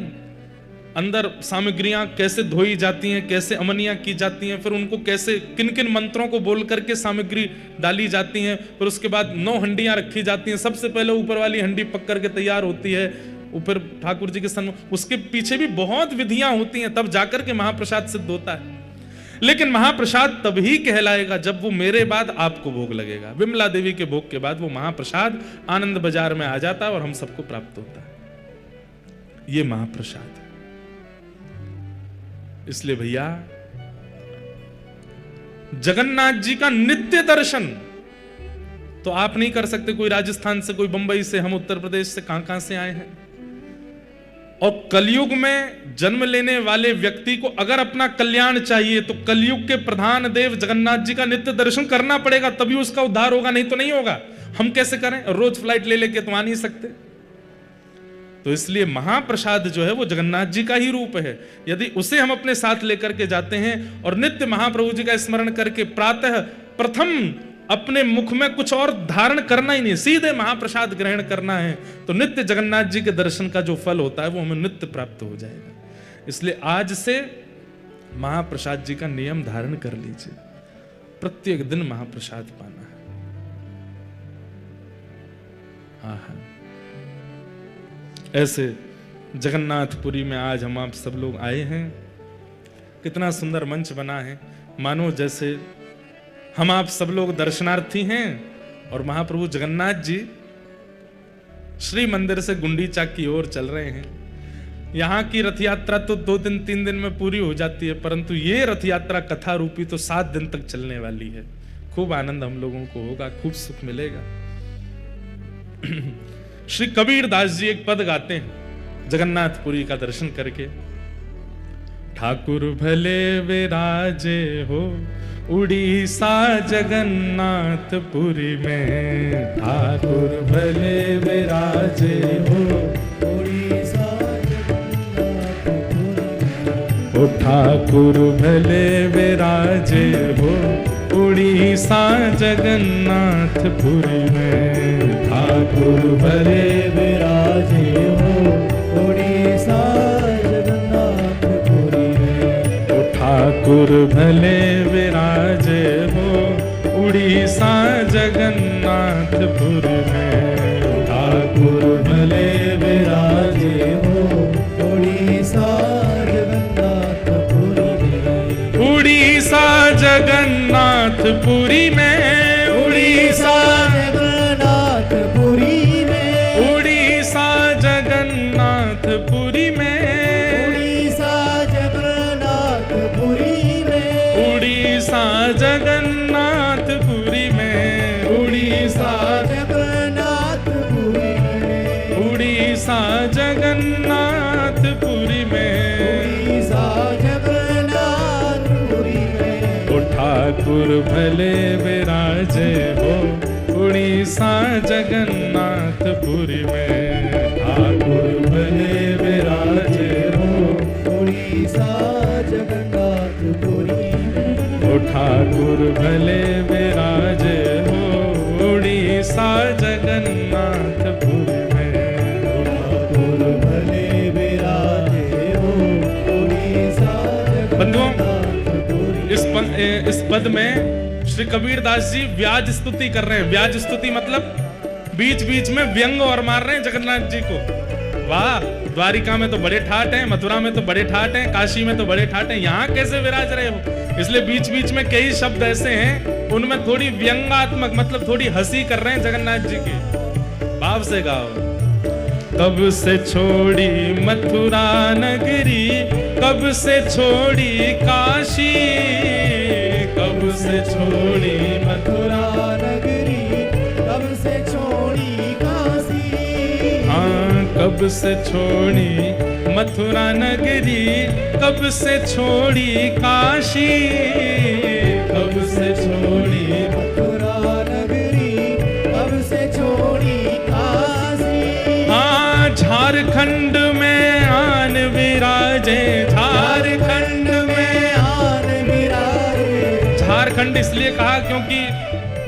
अंदर सामग्रियां कैसे धोई जाती हैं, कैसे अमनियां की जाती हैं, फिर उनको कैसे किन किन मंत्रों को बोल करके सामग्री डाली जाती हैं, फिर उसके बाद 9 हंडियां रखी जाती हैं। सबसे पहले ऊपर वाली हंडी पक करके तैयार होती है ऊपर ठाकुर जी के सन्मुख, उसके पीछे भी बहुत विधियां होती हैं, तब जाकर के महाप्रसाद सिद्ध होता है। लेकिन महाप्रसाद तभी कहलाएगा जब वो मेरे बाद आपको भोग लगेगा। विमला देवी के भोग के बाद वो महाप्रसाद आनंद बाजार में आ जाता है और हम सबको प्राप्त होता है। ये महाप्रसाद है। इसलिए भैया जगन्नाथ जी का नित्य दर्शन तो आप नहीं कर सकते, कोई राजस्थान से, कोई बंबई से, हम उत्तर प्रदेश से, कहां से आए हैं। और कलयुग में जन्म लेने वाले व्यक्ति को अगर अपना कल्याण चाहिए तो कलयुग के प्रधान देव जगन्नाथ जी का नित्य दर्शन करना पड़ेगा, तभी उसका उद्धार होगा, नहीं तो नहीं होगा। हम कैसे करें? रोज फ्लाइट ले लेके तो आ नहीं सकते। तो इसलिए महाप्रसाद जो है वो जगन्नाथ जी का ही रूप है। यदि उसे हम अपने साथ लेकर के जाते हैं और नित्य महाप्रभु जी का स्मरण करके प्रातः प्रथम अपने मुख में कुछ और धारण करना ही नहीं, सीधे महाप्रसाद ग्रहण करना है, तो नित्य जगन्नाथ जी के दर्शन का जो फल होता है वो हमें नित्य प्राप्त हो जाएगा। इसलिए आज से महाप्रसाद जी का नियम धारण कर लीजिए, प्रत्येक दिन महाप्रसाद पाना है। हाँ, ऐसे जगन्नाथपुरी में आज हम आप सब लोग आए हैं। कितना सुंदर मंच बना है, मानो जैसे हम आप सब लोग दर्शनार्थी हैं और महाप्रभु जगन्नाथ जी श्री मंदिर से गुंडीचा की ओर चल रहे हैं। यहाँ की रथ यात्रा तो 2 दिन 3 दिन में पूरी हो जाती है, परंतु ये रथ यात्रा कथा रूपी तो 7 दिन तक चलने वाली है। खूब आनंद हम लोगों को होगा, खूब सुख मिलेगा। श्री कबीर दास जी एक पद गाते हैं जगन्नाथपुरी का दर्शन करके। ठाकुर भले विराजे हो उड़ीसा जगन्नाथपुरी में, ठाकुर भले विराजे हो उड़ीसा जगन्नाथपुरी, ओ ठाकुर भले विराजे हो उड़ीसा जगन्नाथपुरी में। ठाकुर भले विराजे हो उड़ीसा जगन्नाथपुरी में। ठाकुर भले विराजे हो उड़ीसा जगन्नाथपुरी में। ठाकुर भले विराजे हो उड़ीसा जगन्नाथपुरी में। उड़ीसा जगन्नाथपुरी में। उड़ीसा जगन्नाथपुरी में। उड़ीसा जगन्नाथपुरी में। उड़ीसा जगन्नाथपुरी में। उड़ीसा जगन्नाथपुरी में। उड़ीसा जगन्नाथपुरी में। उड़ीसा जगन्नाथपुरी में। उड़ीसा जगन्नाथपुरी में। ओ ठाकुर भले विराजे हो उड़ीसा जगन्नाथपुरी में। ठाकुर भले विराजे हो उड़ीसा जगन्नाथपुरी में। ओ ठाकुर भले विराजे हो उड़ीसा जगन्नाथपुरी में। ठाकुर भले विराजे हो उड़ीसा जगन्नाथपुरी। इस पद में श्री कबीर दास जी व्याज स्तुति कर रहे हैं। व्याज स्तुति मतलब बीच बीच में व्यंग और मार रहे हैं जगन्नाथ जी को। वाह, द्वारिका में तो बड़े ठाट हैं, मथुरा में तो बड़े ठाट हैं, काशी में तो बड़े ठाट हैं, यहाँ कैसे विराज रहे हो। इसलिए बीच बीच में कई शब्द ऐसे हैं उनमें थोड़ी व्यंगात्मक मतलब थोड़ी हंसी कर रहे हैं जगन्नाथ जी की। भाव से गाओ। कब से छोड़ी मथुरा नगरी, कब से छोड़ी काशी, कब से छोड़ी मथुरा नगरी, कब से छोड़ी काशी। हाँ, कब से छोड़ी मथुरा नगरी, कब से छोड़ी काशी, कब से छोड़ी मथुरा नगरी, कब से छोड़ी काशी। हाँ, झारखंड में आन विराजे, झारखंड में आन विराजे। झारखंड इसलिए कहा क्योंकि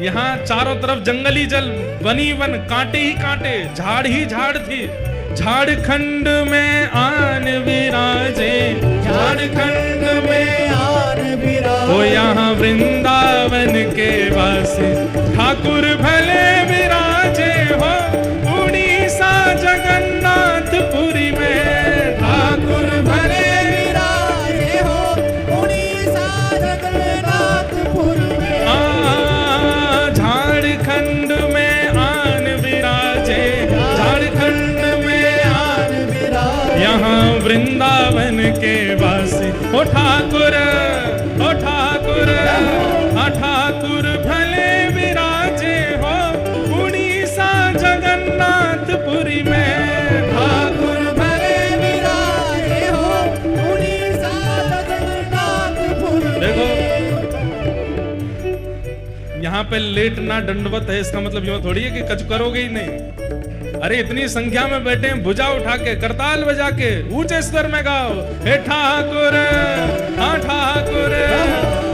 यहाँ चारों तरफ जंगली जल, वनी वन, कांटे ही कांटे, झाड़ ही झाड़ थी। झारखंड में आन विराजे, झारखंड में आन विराजे। ओ यहाँ वृंदावन के वासी ठाकुर भले विराजे हो उड़ीसा जगन्नाथपुरी में। ठाकुर भले विराजे हो उड़ीसा जगन्नाथपुरी में। झारखंड में आन विराजे, झारखंड में आन विराजे, यहाँ वृंदावन के वासी ओ ठाकुर, ओ ठाकुर, ठाकुर भले विराजे हो उड़ीसा जगन्नाथपुरी में। ठाकुर भले विराजे हो उड़ीसा जगन्नाथपुरी में। देखो यहाँ पे लेट ना दंडवत है, इसका मतलब यूं थोड़ी है कि कच करोगे ही नहीं। अरे इतनी संख्या में बैठे हैं, भुजा उठा के, करताल बजा के, ऊंचे स्वर में गाओ, हे ठाकुर, हाँ ठाकुर,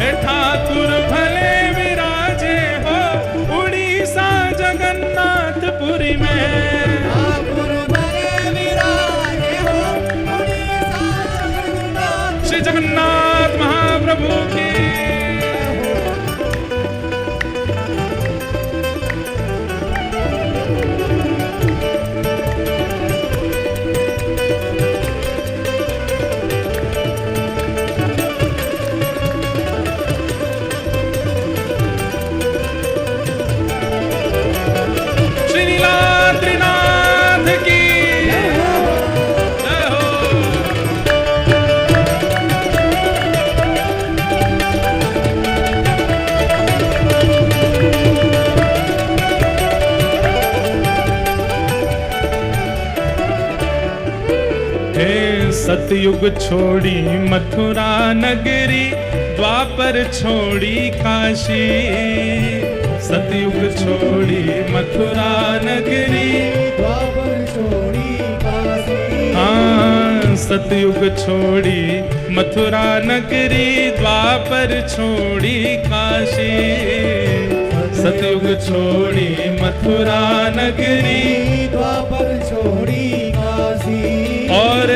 हे ठाकुर भले विराजे हो उड़ीसा जगन्नाथपुरी में। ठाकुर भले विराजे हो उड़ीसा जगन्नाथपुरी में। श्री जगन्नाथ महाप्रभु की। सतयुग छोड़ी मथुरा नगरी, द्वापर छोड़ी काशी। सतयुग छोड़ी मथुरा नगरी, द्वापर छोड़ी काशी। हाँ, सतयुग छोड़ी मथुरा नगरी, द्वापर छोड़ी काशी। सतयुग छोड़ी मथुरा नगरी, द्वापर छोड़ी काशी। और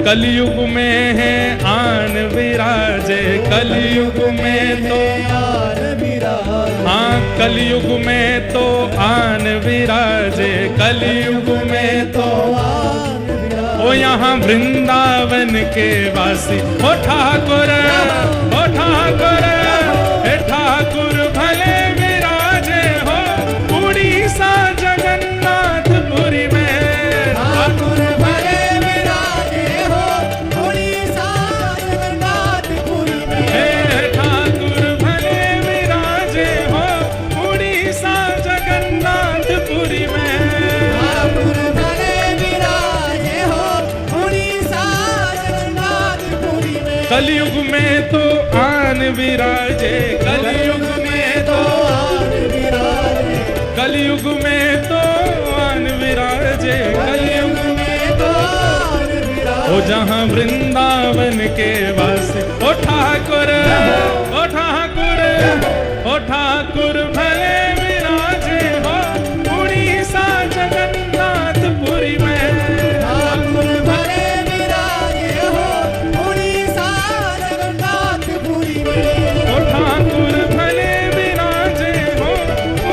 कलयुग में है आन विराजे, कलयुग में तो आन विराजे, हाँ कलयुग में तो आन विराजे, कलयुग में तो आन विराजे। ओ यहाँ वृंदावन के वासी, ओ ठाकुर, ओ ठाकुर, हे ठाकुर भले विराजे हो उड़ीसा जगन्नाथपुरी में। ठाकुर भले विराजे हो उड़ीसा जगन्नाथपुरी में। हे ठाकुर भले विराजे हो उड़ीसा जगन्नाथपुरी में। ठाकुर भले विराजे हो उड़ीसा जगन्नाथपुरी में। कलयुग में तो आन विराजे, कलयुग में तो आन विराजे, कलयुग में तो आन विराजे, कलयुग में तो आन विराजे। ओ जहाँ वृंदावन के वासी, ओ ठाकुर, ओ ठाकुर, ओ ठाकुर भले विराजे हो उड़ीसा जगन्नाथपुरी में। ठाकुर भले विराजे हो उड़ीसा जगन्नाथपुरी में। ओ ठाकुर भले विराजे हो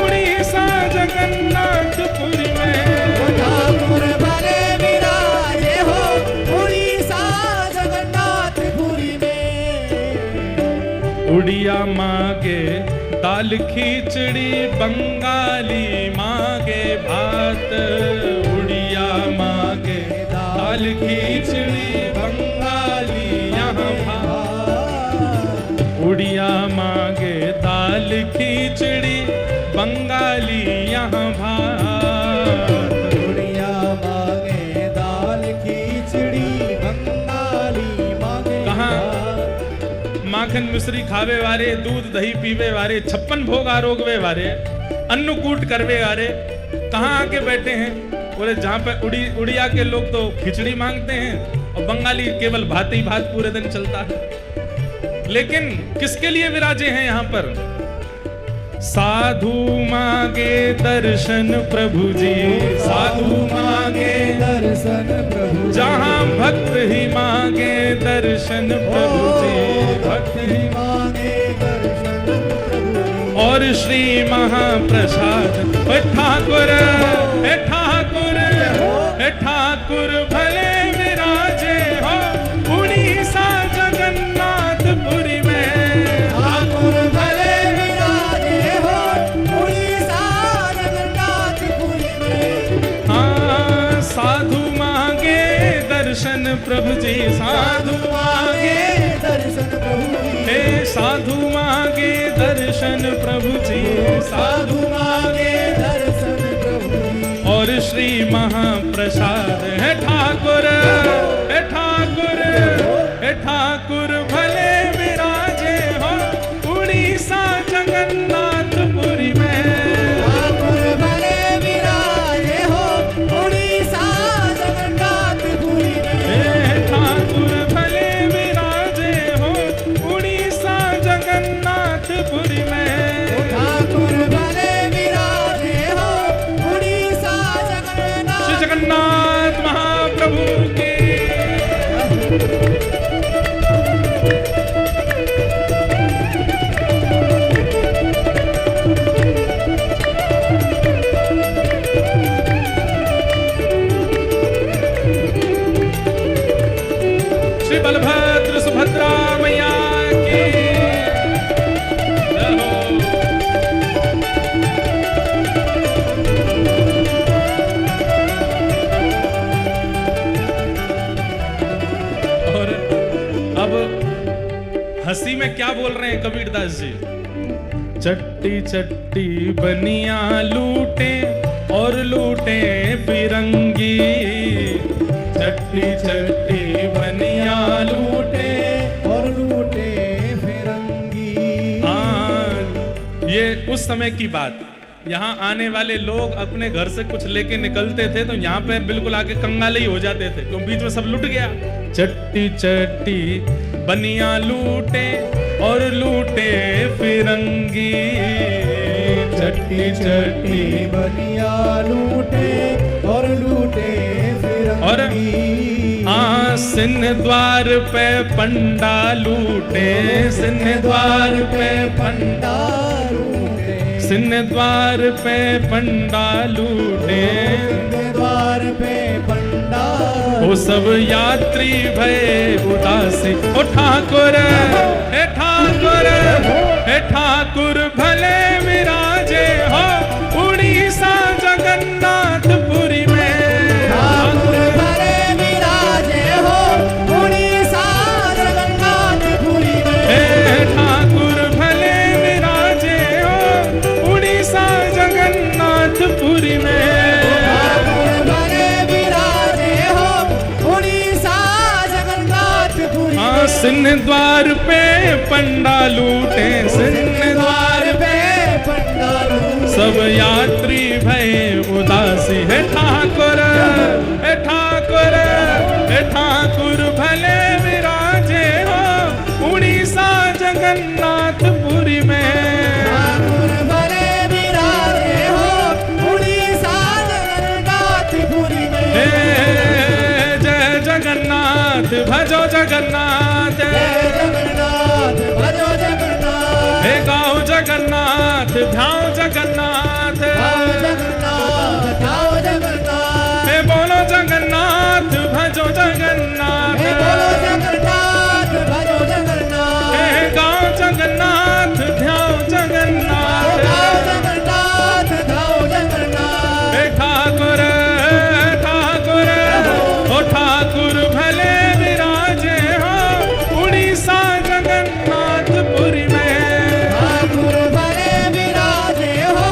उड़ीसा जगन्नाथपुरी में। ठाकुर भले विराजे हो उड़ीसा जगन्नाथपुरी में। उड़िया मांगे दाल खिचड़ी, बंगाली मांगे भात। उड़िया मांगे दाल खिचड़ी, बंगाली यहाँ भात। उड़िया मांगे दाल खिचड़ी, बंगाली यहाँ भात। उड़िया मांगे दाल खिचड़ी, बंगाली मांगे कहाँ? भात। माखन मिश्री खावे वारे, दूध दही पीवे वारे, 56 भोग आरोगवे वारे, अन्नकूट करवे वारे कहाँ आके बैठे हैं? बोले जहाँ पे उड़िया के लोग तो खिचड़ी मांगते हैं और बंगाली केवल भात ही भात पूरे दिन चलता है। लेकिन किसके लिए विराजे हैं यहाँ पर? साधु मांगे दर्शन प्रभु जी, साधु मांगे दर्शन प्रभु। जहाँ भक्त ही मांगे दर्शन प्रभु जी, भक्त ही मांगे दर्शन प्रभु। और श्री महाप्रसाद। हे ठाकुर, हे ठाकुर, हे ठाकुर भले विराजे हो उड़ीसा जगन्नाथपुरी में। ठाकुर भले विराजे हो उड़ीसा जगन्नाथपुरी में। हाँ साधु मांगे दर्शन प्रभु जी, साधु मांगे दर्शन प्रभु जी। हे साधु मांगे दर्शन प्रभु जी, साधु मांगे दर्शन प्रभु जी। और श्री महाप्रसाद। हे ठाकुर, हे ठाकुर, हे ठाकुर भले विराजे हो उड़ीसा जगन्नाथपुरी में। ठाकुर भले विराजे हो उड़ीसा जगन्नाथपुरी में। हे ठाकुर भले विराजे हो उड़ीसा जगन्नाथपुरी में। ठाकुर भले विराजे हो उड़ीसा जगन्नाथ। श्री जगन्नाथ महाप्रभु की। श्री बलभद्र सुभद्रा मैया की जय हो। और अब हंसी में क्या बोल रहे हैं कबीरदास जी? चट्टी चट्टी बनिया लूटे और लूटे फिरंगी, चट्टी चट्टी बनिया लूटे और लूटे फिरंगी। ये उस समय की बात। यहाँ आने वाले लोग अपने घर से कुछ लेके निकलते थे तो यहाँ पे बिल्कुल आके कंगाल ही हो जाते थे क्योंकि बीच में सब लुट गया। चट्टी चट्टी बनिया लूटे और लूटे फिरंगी। चट्टी चट्टी बनिया लूटे और लूटे फिरंगी। सिंह द्वार पे पंडा लूटे, सिंह द्वार पे पंडा लूटे, सिंह द्वार पे पंडा लूटे, द्वार पे पंडा वो सब यात्री भय उदासी। ओ ठाकुर हे ठाकुर हे ठाकुर भले विराजे हो उड़ीसा जगन्नाथपुरी में। ठाकुर भले विराजे हो उड़ीसा जगन्नाथपुरी में। हे ठाकुर भले विराजे हो उड़ीसा जगन्नाथपुरी में। सिंह द्वार पे पंडा लूटे, सिंह द्वार पे पंडा लूटे, सब यात्री भय उदासी। हे ठाकुर हे ठाकुर हे ठाकुर भले विराजे हो उड़ीसा जगन्नाथपुरी में। ठाकुर भले विराजे हो उड़ीसा जगन्नाथपुरी में। जय जगन्नाथ भजो जगन्नाथ, जय जगन्नाथ भजो जगन्नाथ। हे गाओ जगन्नाथ ध्याओ जगन्नाथ, गाओ जगन्नाथ गाओ जगन्नाथ। हे बोलो जगन्नाथ भजो जगन्नाथ, हे बोलो जगन्नाथ भजो जगन्नाथ। हे गाओ जगन्नाथ ध्याओ जगन्नाथ, गाओ जगन्नाथ गाओ जगन्नाथ। हे ठाकुर ठाकुर ओ ठाकुर भले विराजे हो उड़ीसा जगन्नाथपुरी में। ठाकुर भले विराजे हो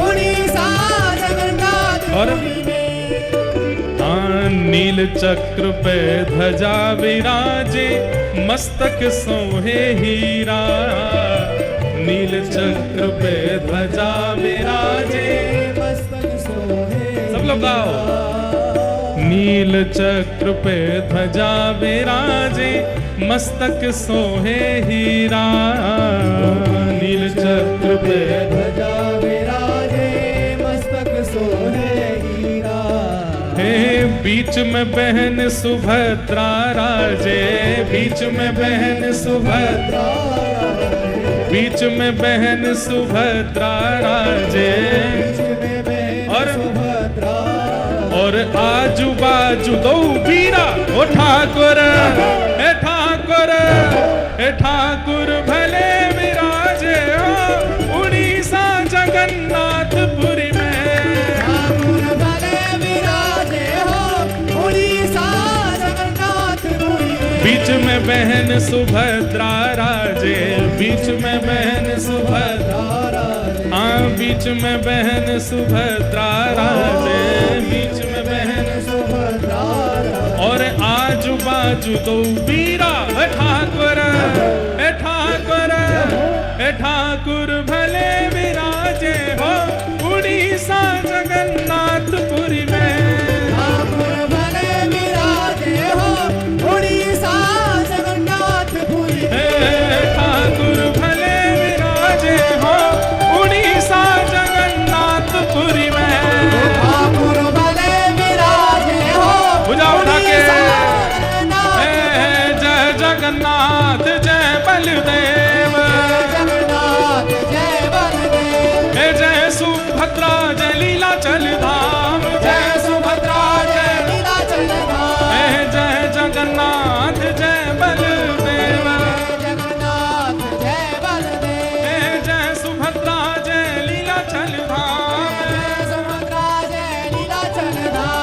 उड़ीसा जगन्नाथपुरी में। नील चक्र पे ध्वजा विराजे मस्तक सोहे हीरा। नील चक्र पे ध्वजा विराजे मस्तक सोहे। सब लोग गाओ। नील चक्र पे ध्वजा विराजे मस्तक सोहे हीरा। नील चक्र पे ध्वजा विराजे मस्तक सोहे हीरा। हे बीच में बहन सुभद्रा राजे, बीच में बहन सुभद्रा, बीच में बहन सुभद्रा राजे। और आजू बाजू दो वीरा। ओ ठाकुर हे ठाकुर हे ठाकुर भले विराजे हो उड़ीसा जगन्नाथपुरी में। ठाकुर भले विराजे हो उड़ीसा जगन्नाथपुरी में। बीच में बहन सुभद्रा राजे, बीच में बहन सुभद्रा राजे। हाँ बीच में बहन सुभद्रा राजे, बीच में बहन सुभद्रा राजे। और आजू बाजू दो वीरा। हे ठाकुर हे ठाकुर हे ठाकुर भले विराजे हो उड़ीसा जगन्नाथपुरी में। ठाकुर भले विराजे हो उड़ीसा जगन्नाथपुरी में। हे ठाकुर भले विराजे हो उड़ीसा जगन्नाथपुरी में। ठाकुर भले विराजे हो बुझा उठा के जगन्नाथ। जय जगन्नाथ जय बलदेव, जगन्नाथ जय बलदेव। जय सुभद्रा जय लीला चल धाम, जय सुभद्रा जय नीलाचल धाम। जय जगन्नाथ जय बलदेव, जगन्नाथ जय बलदेव। जय सुभद्रा जय लीला चल धाम। जय सुभद्रा जय नीलाचल धाम।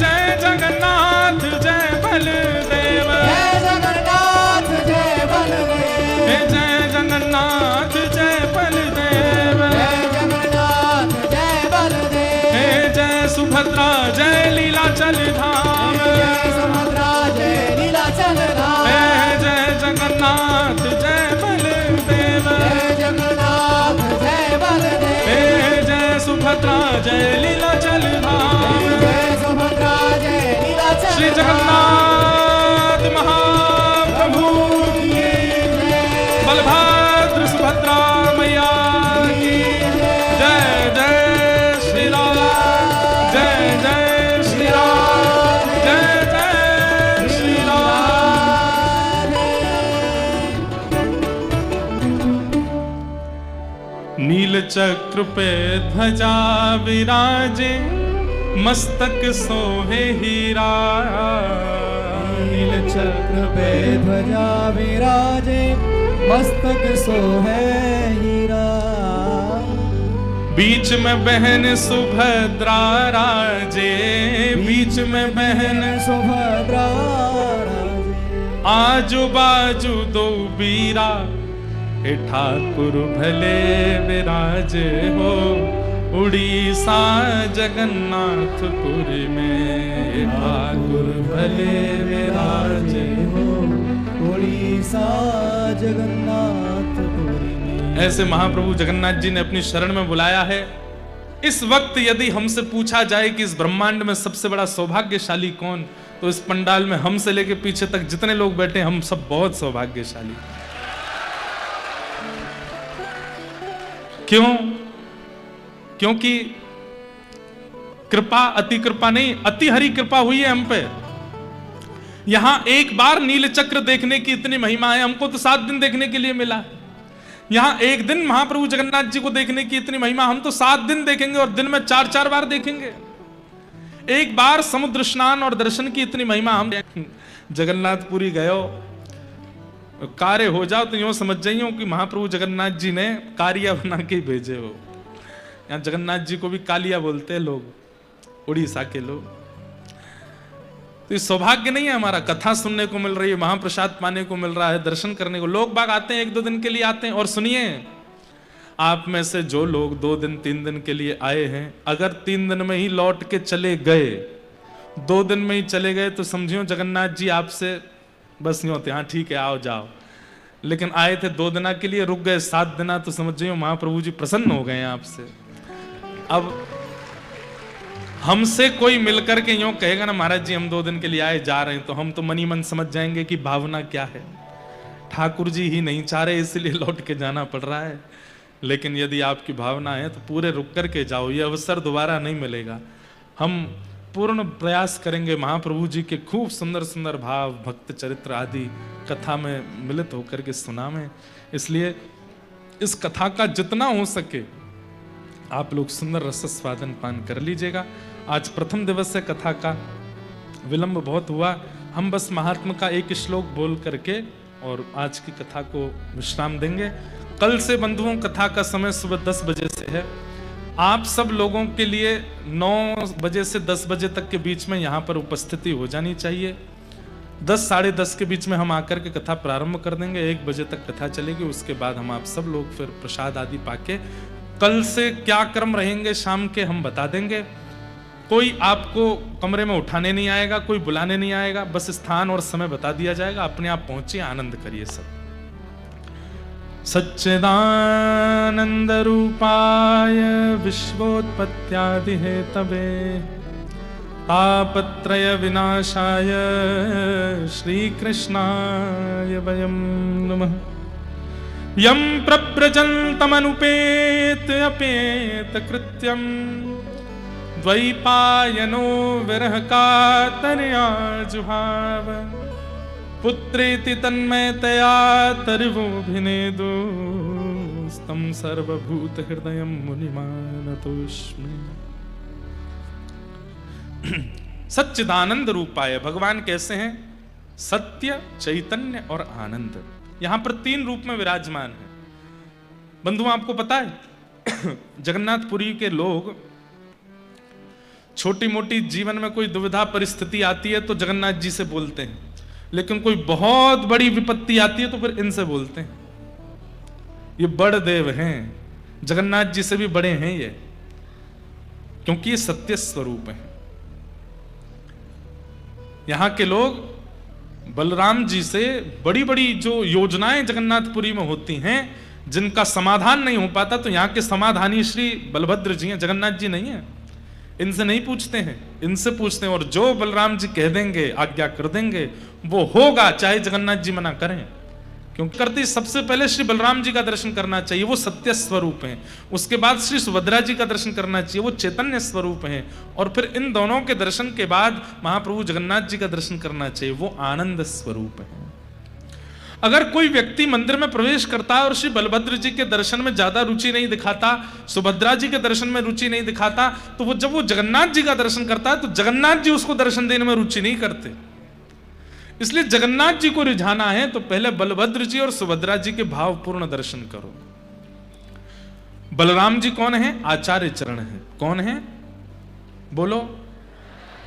जय जगन्नाथ जय बलदेव, जय जगन्नाथ जय बलदेव। जय जगन्नाथ जय बलदेव, जय जगन्नाथ जय बलदेव। जय सुभद्रा जय लीला चल धाम। जय सुभद्रा जय नीलाचल धाम। जय जगन्नाथ जय बलदेव, जय जगन्नाथ जय बलदेव। जय सुभद्रा जय लीला चल धाम। जय सुभद्रा जय नीलाचल श्री धाम। जगन्नाथ नील चक्र पे ध्वजा विराजे, मस्तक सोहे हीरा। नील चक्र पे ध्वजा विराजे, मस्तक सोहे हीरा। बीच में बहन सुभद्रा राजे, बीच में बहन सुभद्रा राजे। आजू बाजू दो बीरा, हे ठाकुर भले विराजे हो उड़ीसा जगन्नाथपुरी में। हे ठाकुर भले विराजे हो उड़ीसा जगन्नाथपुरी में। ऐसे महाप्रभु जगन्नाथ जी ने अपनी शरण में बुलाया है। इस वक्त यदि हमसे पूछा जाए कि इस ब्रह्मांड में सबसे बड़ा सौभाग्यशाली कौन, तो इस पंडाल में हमसे लेके पीछे तक जितने लोग बैठे हम सब बहुत सौभाग्यशाली। क्यों? क्योंकि कृपा अति कृपा नहीं, अति हरि कृपा हुई है हम पे। यहां एक बार नील चक्र देखने की इतनी महिमा है, हमको तो 7 दिन देखने के लिए मिला। यहां एक दिन महाप्रभु जगन्नाथ जी को देखने की इतनी महिमा, हम तो 7 दिन देखेंगे और दिन में 4-4 बार देखेंगे। एक बार समुद्र स्नान और दर्शन की इतनी महिमा। हम जगन्नाथपुरी गयो, कार्य हो जाओ तो यूं समझ जाइयो कि महाप्रभु जगन्नाथ जी ने कारिया बना के भेजे हो। यहाँ जगन्नाथ जी को भी कालिया बोलते हैं लोग, उड़ीसा के लोग। तो ये सौभाग्य नहीं है हमारा, कथा सुनने को मिल रही है, महाप्रसाद पाने को मिल रहा है, दर्शन करने को। लोग बाग आते हैं 1-2 दिन के लिए आते हैं। और सुनिए, आप में से जो लोग 2 दिन 3 दिन के लिए आए हैं, अगर 3 दिन में ही लौट के चले गए, 2 दिन में ही चले गए, तो समझियो जगन्नाथ जी आपसे बस यूं होते, हाँ ठीक है आओ जाओ। लेकिन आए थे 2 दिना के लिए, रुक गए 7 दिना, तो समझ जाइयो महाप्रभु जी प्रसन्न हो गए हैं आपसे। अब हमसे कोई मिलकर के यूं कहेगा ना महाराज जी हम 2 दिन के लिए आए जा रहे हैं, तो हम तो मनी मन समझ जाएंगे कि भावना क्या है। ठाकुर जी ही नहीं चाह रहे इसलिए लौट के जाना पड़ रहा है। लेकिन यदि आपकी भावना है तो पूरे रुक करके जाओ, ये अवसर दोबारा नहीं मिलेगा। हम पूर्ण प्रयास करेंगे महाप्रभु जी के खूब सुंदर सुंदर भाव, भक्त चरित्र आदि कथा में मिलित होकर के सुनावें। इसलिए इस कथा का जितना हो सके आप लोग सुंदर रस स्वादन पान कर लीजिएगा। आज प्रथम दिवस है, कथा का विलंब बहुत हुआ। हम बस महात्मा का एक श्लोक बोल करके और आज की कथा को विश्राम देंगे। कल से बंधुओं कथा का समय सुबह 10 बजे से है। आप सब लोगों के लिए 9 बजे से 10 बजे तक के बीच में यहाँ पर उपस्थिति हो जानी चाहिए। 10 साढ़े 10 के बीच में हम आकर के कथा प्रारंभ कर देंगे। 1 बजे तक कथा चलेगी, उसके बाद हम आप सब लोग फिर प्रसाद आदि पाके कल से क्या क्रम रहेंगे शाम के हम बता देंगे। कोई आपको कमरे में उठाने नहीं आएगा, कोई बुलाने नहीं आएगा, बस स्थान और समय बता दिया जाएगा। अपने आप पहुंचिए, आनंद करिए सब। सच्चिदानंद रूपाय विश्वोत्पत्त्यादि हेतवे तापत्रय विनाशाय श्री कृष्णाय वयं नमः। यं प्रव्रजन्तमनुपेत अपेत कृत्यं द्वैपायनो विरह कातरया जुहाव। पुत्रेति तन्मयतया तर्वोऽभिनेदो तं सर्वभूत हृदयं मुनिमानतोऽस्मि। सच्चिदानंद रूपाय, भगवान कैसे हैं? सत्य, चैतन्य और आनंद। यहां पर 3 रूप में विराजमान है। बंधु आपको पता है जगन्नाथपुरी के लोग छोटी मोटी जीवन में कोई दुविधा परिस्थिति आती है तो जगन्नाथ जी से बोलते हैं, लेकिन कोई बहुत बड़ी विपत्ति आती है तो फिर इनसे बोलते हैं। ये बड़ देव हैं, जगन्नाथ जी से भी बड़े हैं ये, क्योंकि ये सत्य स्वरूप हैं। यहां के लोग बलराम जी से बड़ी बड़ी जो योजनाएं जगन्नाथपुरी में होती हैं, जिनका समाधान नहीं हो पाता, तो यहाँ के समाधानी श्री बलभद्र जी हैं, जगन्नाथ जी नहीं है। इनसे नहीं पूछते हैं, इनसे पूछते हैं, और जो बलराम जी कह देंगे, आज्ञा कर देंगे, वो होगा, चाहे जगन्नाथ जी मना करें। क्योंकि करते सबसे पहले श्री बलराम जी का दर्शन करना चाहिए, वो सत्य स्वरूप हैं। उसके बाद श्री सुभद्रा जी का दर्शन करना चाहिए, वो चैतन्य स्वरूप हैं। और फिर इन दोनों के दर्शन के बाद महाप्रभु जगन्नाथ जी का दर्शन करना चाहिए, वो आनंद स्वरूप है। अगर कोई व्यक्ति मंदिर में प्रवेश करता है और श्री बलभद्र जी के दर्शन में ज्यादा रुचि नहीं दिखाता, सुभद्रा जी के दर्शन में रुचि नहीं दिखाता, तो वो जब वो जगन्नाथ जी का दर्शन करता है तो जगन्नाथ जी उसको दर्शन देने में रुचि नहीं करते। इसलिए जगन्नाथ जी को रिझाना है तो पहले बलभद्र जी और सुभद्रा जी के भावपूर्ण दर्शन करो। बलराम जी कौन है? आचार्य चरण है। कौन है? बोलो,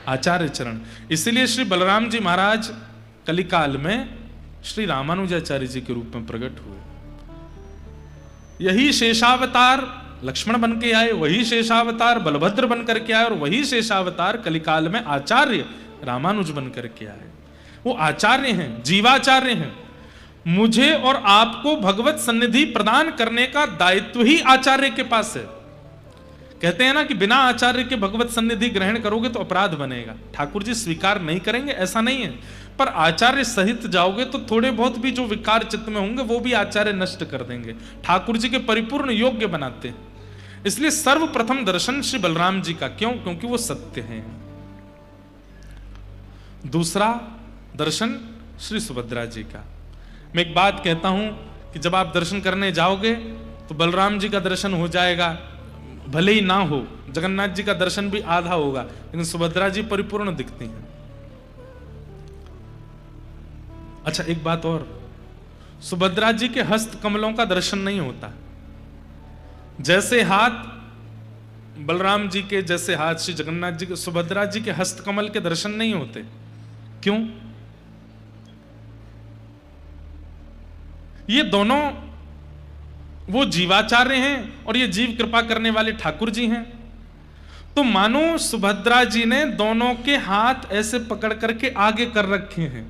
आचार्य चरण। इसलिए श्री बलराम जी महाराज कलिकाल में श्री रामानुजाचार्य जी के रूप में प्रकट हुए। यही शेषावतार लक्ष्मण बन के आए, वही शेषावतार बलभद्र बन करके आए, और वही शेषावतार कलिकाल में आचार्य रामानुज बन करके आए। वो आचार्य हैं, जीवाचार्य हैं। मुझे और आपको भगवत सन्निधि प्रदान करने का दायित्व ही आचार्य के पास है। कहते हैं ना कि बिना आचार्य के भगवत सन्निधि ग्रहण करोगे तो अपराध बनेगा। ठाकुर जी स्वीकार नहीं करेंगे ऐसा नहीं है, पर आचार्य सहित जाओगे तो थोड़े बहुत भी जो विकार चित्त में होंगे वो भी आचार्य नष्ट कर देंगे। ठाकुर जी के परिपूर्ण योग्य बनाते हैं। इसलिए सर्वप्रथम दर्शन श्री बलराम जी का। क्यों? क्योंकि वो सत्य हैं। दूसरा दर्शन श्री सुभद्रा जी का। मैं एक बात कहता हूं कि जब आप दर्शन करने जाओगे तो बलराम जी का दर्शन हो जाएगा, भले ही ना हो, जगन्नाथ जी का दर्शन भी आधा होगा, लेकिन सुभद्रा जी परिपूर्ण दिखती हैं। अच्छा, एक बात और, सुभद्रा जी के हस्त कमलों का दर्शन नहीं होता। जैसे हाथ बलराम जी के, जैसे हाथ श्री जगन्नाथ जी के, सुभद्रा जी के हस्त कमल के दर्शन नहीं होते। क्यों? ये दोनों वो जीवाचार्य हैं और ये जीव कृपा करने वाले ठाकुर जी हैं। तो मानो सुभद्रा जी ने दोनों के हाथ ऐसे पकड़ करके आगे कर रखे हैं,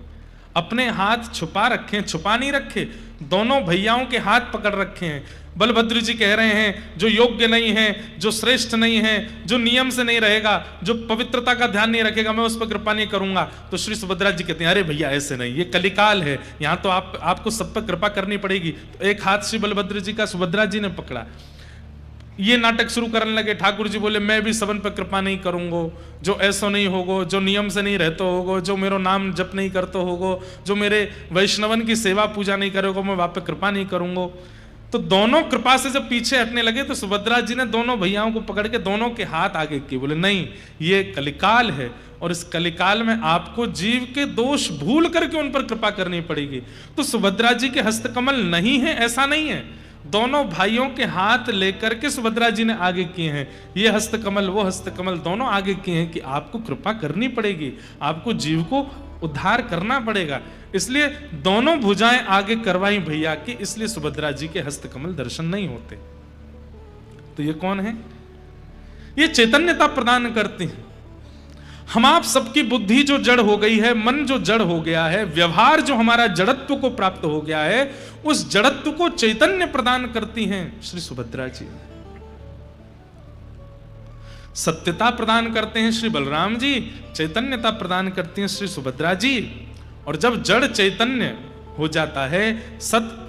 अपने हाथ छुपा रखे हैं, छुपा नहीं रखे, दोनों भैयाओं के हाथ पकड़ रखे हैं। बलभद्र जी कह रहे हैं जो योग्य नहीं है, जो श्रेष्ठ नहीं है, जो नियम से नहीं रहेगा, जो पवित्रता का ध्यान नहीं रखेगा, मैं उस पर कृपा नहीं करूंगा। तो श्री सुभद्रा जी कहते हैं अरे भैया ऐसे नहीं, ये कलिकाल है, यहां तो आपको सब पर कृपा करनी पड़ेगी। तो एक हाथ श्री बलभद्र जी का सुभद्रा जी ने पकड़ा। ये नाटक शुरू करने लगे। ठाकुर जी बोले मैं भी सबन पर कृपा नहीं करूंगो, जो ऐसा नहीं होगो, जो नियम से नहीं रहते होगो, जो मेरो नाम जप नहीं करते होगो, जो मेरे वैष्णवन की सेवा पूजा नहीं करोगे, मैं वहां पर कृपा नहीं करूंगो। तो दोनों कृपा से जब पीछे हटने लगे तो सुभद्रा जी ने दोनों भैयाओं को पकड़ के दोनों के हाथ आगे किए। बोले नहीं, ये कलिकाल है और इस कलिकाल में आपको जीव के दोष भूल करके उन पर कृपा करनी पड़ेगी। तो सुभद्रा जी के हस्तकमल नहीं है ऐसा नहीं है, दोनों भाइयों के हाथ लेकर के सुभद्रा जी ने आगे किए हैं। ये हस्तकमल वो हस्तकमल दोनों आगे किए हैं कि आपको कृपा करनी पड़ेगी, आपको जीव को उद्धार करना पड़ेगा। इसलिए दोनों भुजाएं आगे करवाई भैया की, इसलिए सुभद्रा जी के हस्तकमल दर्शन नहीं होते। तो ये कौन है? ये चैतन्यता प्रदान करती हैं। हम आप सबकी बुद्धि जो जड़ हो गई है, मन जो जड़ हो गया है, व्यवहार जो हमारा जड़त्व को प्राप्त हो गया है, उस जड़त्व को चैतन्य प्रदान करती हैं श्री सुभद्रा जी। सत्यता प्रदान करते हैं श्री बलराम जी, चैतन्यता प्रदान करती हैं श्री सुभद्रा जी। और जब जड़ चैतन्य हो जाता है,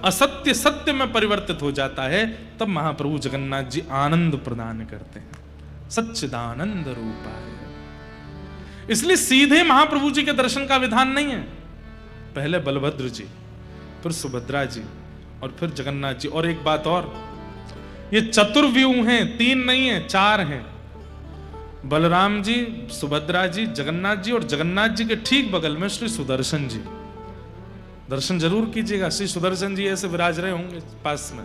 असत्य सत्य में परिवर्तित हो जाता है, तब महाप्रभु जगन्नाथ जी आनंद प्रदान करते हैं। सच्चिदानंद रूपाय। इसलिए सीधे महाप्रभु जी के दर्शन का विधान नहीं है, पहले बलभद्र जी, फिर सुभद्रा जी और फिर जगन्नाथ जी। और एक बात और, ये चतुर्व्यूह हैं, 3 नहीं है 4 हैं। बलराम जी, सुभद्रा जी, जगन्नाथ जी, और जगन्नाथ जी के ठीक बगल में श्री सुदर्शन जी। दर्शन जरूर कीजिएगा, श्री सुदर्शन जी ऐसे विराज रहे होंगे पास में।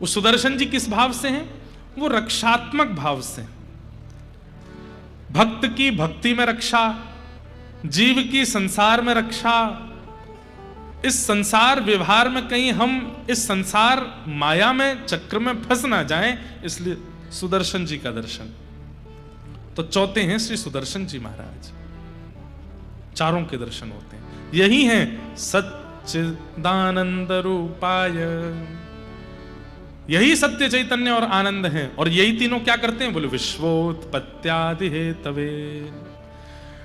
वो सुदर्शन जी किस भाव से हैं? वो रक्षात्मक भाव से। भक्त की भक्ति में रक्षा, जीव की संसार में रक्षा। इस संसार व्यवहार में कहीं हम इस संसार माया में चक्र में फंस ना जाएं, इसलिए सुदर्शन जी का दर्शन। तो चौथे हैं श्री सुदर्शन जी महाराज, चारों के दर्शन होते हैं। यही है सच्चिदानंद रूपाय, यही सत्य चैतन्य और आनंद है। और यही तीनों क्या करते हैं? बोले विश्वोत्पत्त्यादि हेतवे,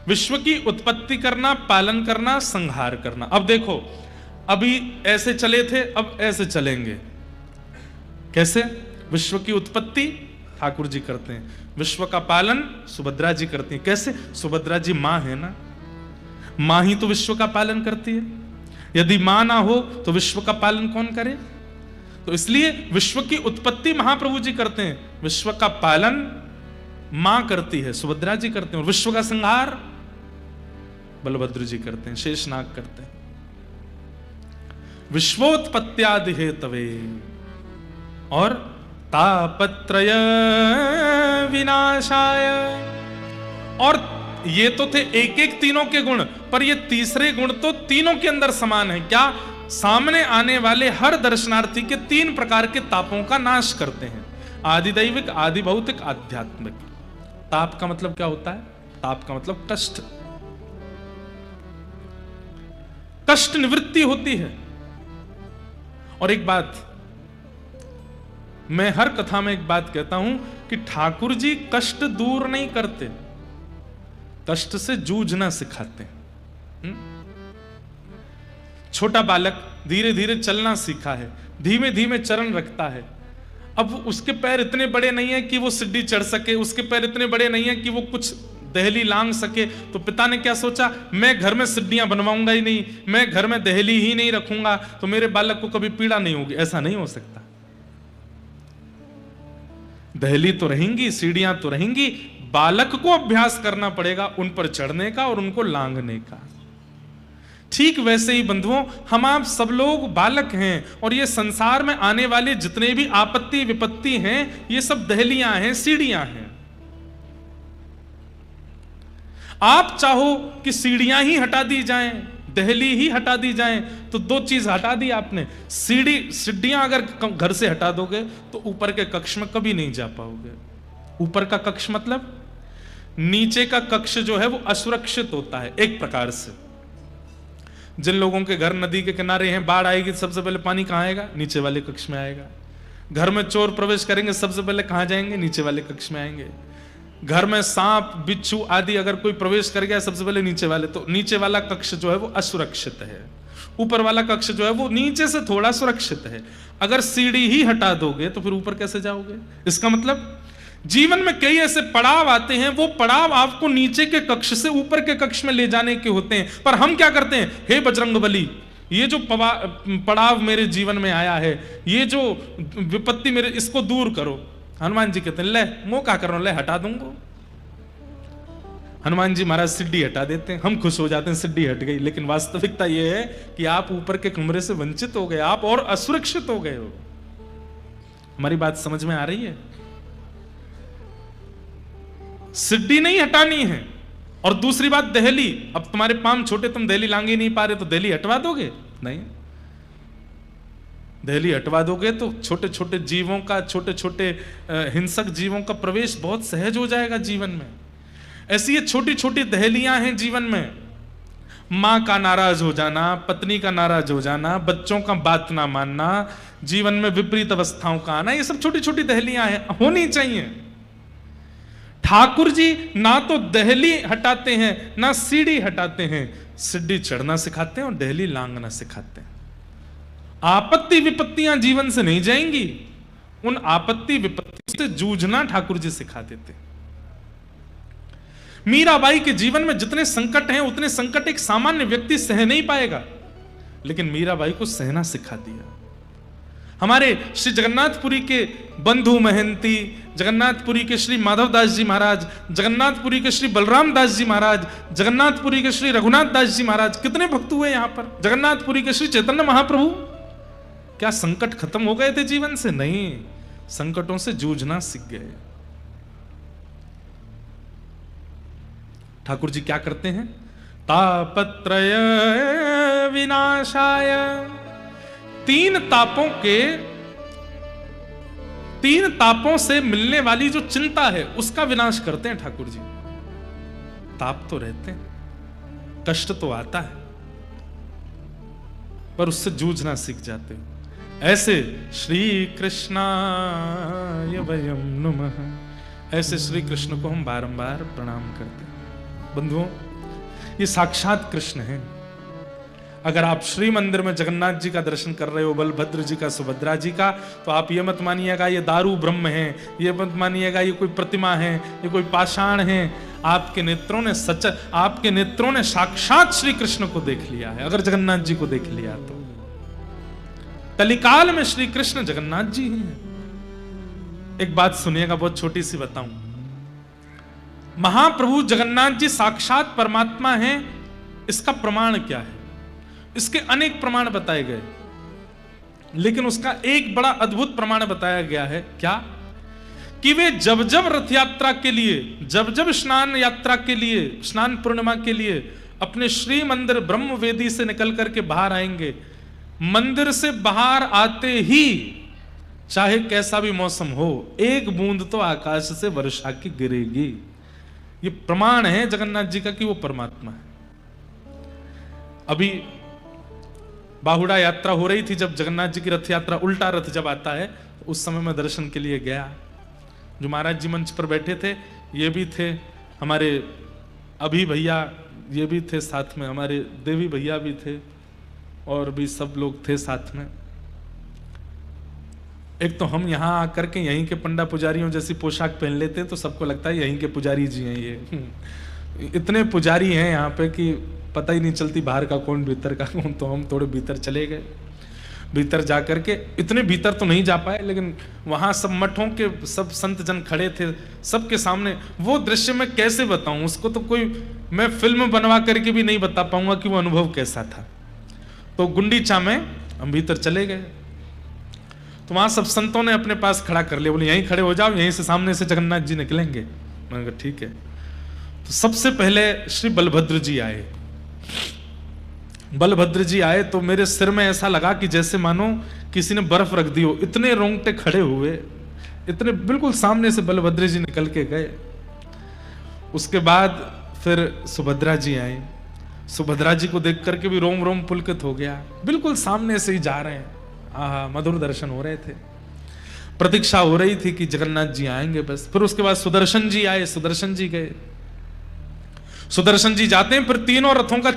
विश्व की उत्पत्ति करना, पालन करना, संहार करना। अब देखो, अभी ऐसे चले थे, अब ऐसे चलेंगे। कैसे? विश्व की उत्पत्ति ठाकुर जी करते हैं, विश्व का पालन सुभद्रा जी करती हैं। कैसे? सुभद्रा जी मां है ना, मां ही तो विश्व का पालन करती है। यदि मां ना हो तो विश्व का पालन कौन करे? तो इसलिए विश्व की उत्पत्ति महाप्रभु जी करते हैं, विश्व का पालन मां करती है, सुभद्रा जी करते हैं, और विश्व का संहार बलभद्र जी करते हैं, शेषनाग करते हैं। विश्वोत्पत्त्यादि हेतवे और तापत्रय विनाशाय। और ये तो थे एक एक तीनों के गुण, पर ये तीसरे गुण तो तीनों के अंदर समान है। क्या? सामने आने वाले हर दर्शनार्थी के 3 प्रकार के तापों का नाश करते हैं, आदि दैविक, आदि भौतिक, आध्यात्मिक। ताप का मतलब क्या होता है? ताप का मतलब कष्ट, कष्ट निवृत्ति होती है। और एक बात, मैं हर कथा में एक बात कहता हूं कि ठाकुर जी कष्ट दूर नहीं करते, कष्ट से जूझना सिखाते हैं। छोटा बालक धीरे धीरे चलना सीखा है, धीमे धीमे चरण रखता है। अब उसके पैर इतने बड़े नहीं है कि वो सीढ़ी चढ़ सके, उसके पैर इतने बड़े नहीं है कि वो कुछ दहली लांग सके। तो पिता ने क्या सोचा, मैं घर में सीढ़ियां बनवाऊंगा ही नहीं, मैं घर में दहली ही नहीं रखूंगा, तो मेरे बालक को कभी पीड़ा नहीं होगी। ऐसा नहीं हो सकता। दहली तो रहेंगी, सीढ़ियां तो रहेंगी, बालक को अभ्यास करना पड़ेगा उन पर चढ़ने का और उनको लांघने का। ठीक वैसे ही बंधुओं, हम आप सब लोग बालक हैं, और ये संसार में आने वाले जितने भी आपत्ति विपत्ति हैं, ये सब दहलियां हैं, सीढ़ियां हैं। आप चाहो कि सीढ़ियां ही हटा दी जाएं, दहली ही हटा दी जाएं, तो 2 चीज हटा दी आपने। सीढ़ियां अगर घर से हटा दोगे तो ऊपर के कक्ष में कभी नहीं जा पाओगे। ऊपर का कक्ष मतलब नीचे का कक्ष जो है वो असुरक्षित होता है एक प्रकार से। जिन लोगों के घर नदी के किनारे हैं, बाढ़ आएगी सबसे पहले पानी कहां आएगा? नीचे वाले कक्ष में आएगा। घर में चोर प्रवेश करेंगे, सबसे पहले कहां जाएंगे? नीचे वाले कक्ष में आएंगे। घर में सांप बिच्छू आदि अगर कोई प्रवेश कर गया, सबसे पहले नीचे वाले। तो नीचे वाला कक्ष जो है वो असुरक्षित है, ऊपर वाला कक्ष जो है वो नीचे से थोड़ा सुरक्षित है। अगर सीढ़ी ही हटा दोगे तो फिर ऊपर कैसे जाओगे? इसका मतलब जीवन में कई ऐसे पड़ाव आते हैं, वो पड़ाव आपको नीचे के कक्ष से ऊपर के कक्ष में ले जाने के होते हैं। पर हम क्या करते हैं? हे बजरंगबली, ये जो पड़ाव मेरे जीवन में आया है, ये जो विपत्ति मेरे, इसको दूर करो। हनुमान जी कहते हैं, ले मो क्या कर रहा हूं, ले हटा दूंगा। हनुमान जी महाराज सीढ़ी हटा देते हैं, हम खुश हो जाते हैं सीढ़ी हट गई। लेकिन वास्तविकता यह है कि आप ऊपर के कमरे से वंचित हो गए, आप और असुरक्षित हो गए हो। हमारी बात समझ में आ रही है? सीढ़ी नहीं हटानी है। और दूसरी बात दहली, अब तुम्हारे पांव छोटे, तुम दहली लांगे नहीं पा रहे, तो दहली हटवा दोगे? नहीं। दहली हटवा दोगे तो छोटे छोटे जीवों का, छोटे छोटे हिंसक जीवों का प्रवेश बहुत सहज हो जाएगा जीवन में। ऐसी ये छोटी छोटी दहलियां हैं जीवन में। मां का नाराज हो जाना, पत्नी का नाराज हो जाना, बच्चों का बात ना मानना, जीवन में विपरीत अवस्थाओं का आना, ये सब छोटी छोटी दहलियां हैं, होनी चाहिए। ठाकुर जी ना तो दहली हटाते हैं, ना सीढ़ी हटाते हैं, सीढ़ी चढ़ना सिखाते हैं और दहली लांघना सिखाते हैं। आपत्ति विपत्तियां जीवन से नहीं जाएंगी, उन आपत्ति विपत्ति से जूझना ठाकुर जी सिखा देते हैं। मीराबाई के जीवन में जितने संकट हैं, उतने संकट एक सामान्य व्यक्ति सह नहीं पाएगा, लेकिन मीराबाई को सहना सिखा दिया। हमारे श्री जगन्नाथपुरी के बंधु महंती, जगन्नाथपुरी के श्री माधवदास जी महाराज, जगन्नाथपुरी के श्री बलराम दास जी महाराज, जगन्नाथपुरी के श्री रघुनाथ दास जी महाराज, कितने भक्त हुए यहां पर। जगन्नाथपुरी के श्री चैतन्य महाप्रभु, क्या संकट खत्म हो गए थे जीवन से? नहीं, संकटों से जूझना सीख गए। ठाकुर जी क्या करते हैं? तापत्रय विनाशाय। 3 तापों से मिलने वाली जो चिंता है उसका विनाश करते हैं ठाकुर जी। ताप तो रहते हैं, कष्ट तो आता है, पर उससे जूझना सीख जाते हो। ऐसे श्री कृष्णाय वयं नमः, ऐसे श्री कृष्ण को हम बारंबार प्रणाम करते हैं। बंधुओं, ये साक्षात कृष्ण है। अगर आप श्री मंदिर में जगन्नाथ जी का दर्शन कर रहे हो, बलभद्र जी का, सुभद्रा जी का, तो आप ये मत मानिएगा ये दारू ब्रह्म है, ये मत मानिएगा ये कोई प्रतिमा है, ये कोई पाषाण है। आपके नेत्रों ने सच, आपके नेत्रों ने साक्षात श्री कृष्ण को देख लिया है। अगर जगन्नाथ जी को देख लिया तो कलिकाल में श्री कृष्ण जगन्नाथ जी ही हैं। एक बात सुनिएगा, बहुत छोटी सी बताऊं। महाप्रभु जगन्नाथ जी साक्षात परमात्मा हैं, इसका प्रमाण क्या है? इसके अनेक प्रमाण बताए गए, लेकिन उसका एक बड़ा अद्भुत प्रमाण बताया गया है। क्या? कि वे जब जब रथ यात्रा के लिए, जब जब स्नान यात्रा के लिए, स्नान पूर्णिमा के लिए अपने श्री मंदिर ब्रह्म वेदी से निकल करके बाहर आएंगे, मंदिर से बाहर आते ही चाहे कैसा भी मौसम हो, एक बूंद तो आकाश से वर्षा की गिरेगी। ये प्रमाण है जगन्नाथ जी का कि वो परमात्मा है। अभी बाहुड़ा यात्रा हो रही थी, जब जगन्नाथ जी की रथ यात्रा, उल्टा रथ जब आता है, तो उस समय मैं दर्शन के लिए गया। जो महाराज जी मंच पर बैठे थे, ये भी थे हमारे अभी भैया, ये भी थे साथ में, हमारे देवी भैया भी थे, और भी सब लोग थे साथ में। एक तो हम यहाँ आकर के यहीं के पंडा पुजारियों जैसी पोशाक पहन लेते हैं, तो सबको लगता है यहीं के पुजारी जी हैं ये। इतने पुजारी हैं यहाँ पे कि पता ही नहीं चलती बाहर का कौन भीतर का कौन। तो हम थोड़े भीतर चले गए, भीतर जा करके, इतने भीतर तो नहीं जा पाए, लेकिन वहां सब मठों के सब संत जन खड़े थे, सबके सामने वो दृश्य मैं कैसे बताऊं, उसको तो कोई मैं फिल्म बनवा करके भी नहीं बता पाऊंगा कि वो अनुभव कैसा था। तो गुंडीचा में हम भीतर चले गए, तो वहां सब संतों ने अपने पास खड़ा कर लिया, बोले यहीं खड़े हो जाओ, यहीं से सामने से जगन्नाथ जी निकलेंगे। मैंने कहा ठीक है। तो सबसे पहले श्री बलभद्र जी आए। बलभद्र जी आए तो मेरे सिर में ऐसा लगा कि जैसे मानो किसी ने बर्फ रख दी हो, इतने रोंगटे खड़े हुए, इतने बिल्कुल सामने से बलभद्र जी निकल के गए। उसके बाद फिर सुभद्रा जी आई। सुभद्रा जी को देख करके भी रोम रोम पुलकित हो गया, बिल्कुल सामने से ही जा रहे हैं। आहा, मधुर दर्शन हो रहे थे, प्रतीक्षा हो रही थी कि जगन्नाथ जी आएंगे बस। फिर उसके बाद सुदर्शन जी आए, सुदर्शन जी गए। सुदर्शन जी जाते हैं, फिर तीनों रथों का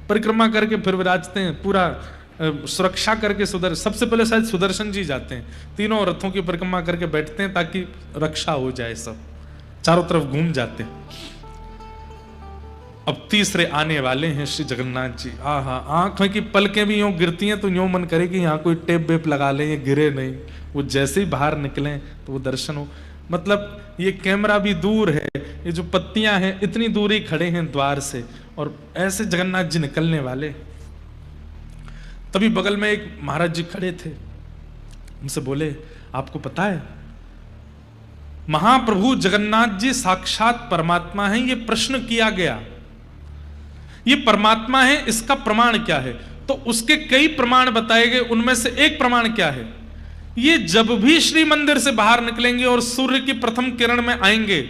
परिक्रमा करके फिर विराजते हैं, पूरा सुरक्षा करके। सबसे पहले शायद सुदर्शन जी जाते हैं, तीनों रथों की परिक्रमा करके बैठते हैं ताकि रक्षा हो जाए, सब चारों तरफ घूम जाते हैं। अब तीसरे आने वाले हैं श्री जगन्नाथ जी। आहा, आंख की पलकें भी यूं गिरती हैं तो यूं मन करे कि यहाँ कोई टेप वेप लगा लें, ये गिरे नहीं। वो जैसे ही बाहर निकले तो वो दर्शन हो, मतलब ये कैमरा भी दूर है, ये जो पत्तियां हैं इतनी दूर ही खड़े हैं द्वार से, और ऐसे जगन्नाथ जी निकलने वाले। तभी बगल में एक महाराज जी खड़े थे, उनसे बोले आपको पता है महाप्रभु जगन्नाथ जी साक्षात परमात्मा हैं? ये प्रश्न किया गया, ये परमात्मा है, इसका प्रमाण क्या है? तो उसके कई प्रमाण बताए गए, उनमें से एक प्रमाण क्या है? ये जब भी श्री मंदिर से बाहर निकलेंगे और सूर्य की प्रथम किरण में आएंगे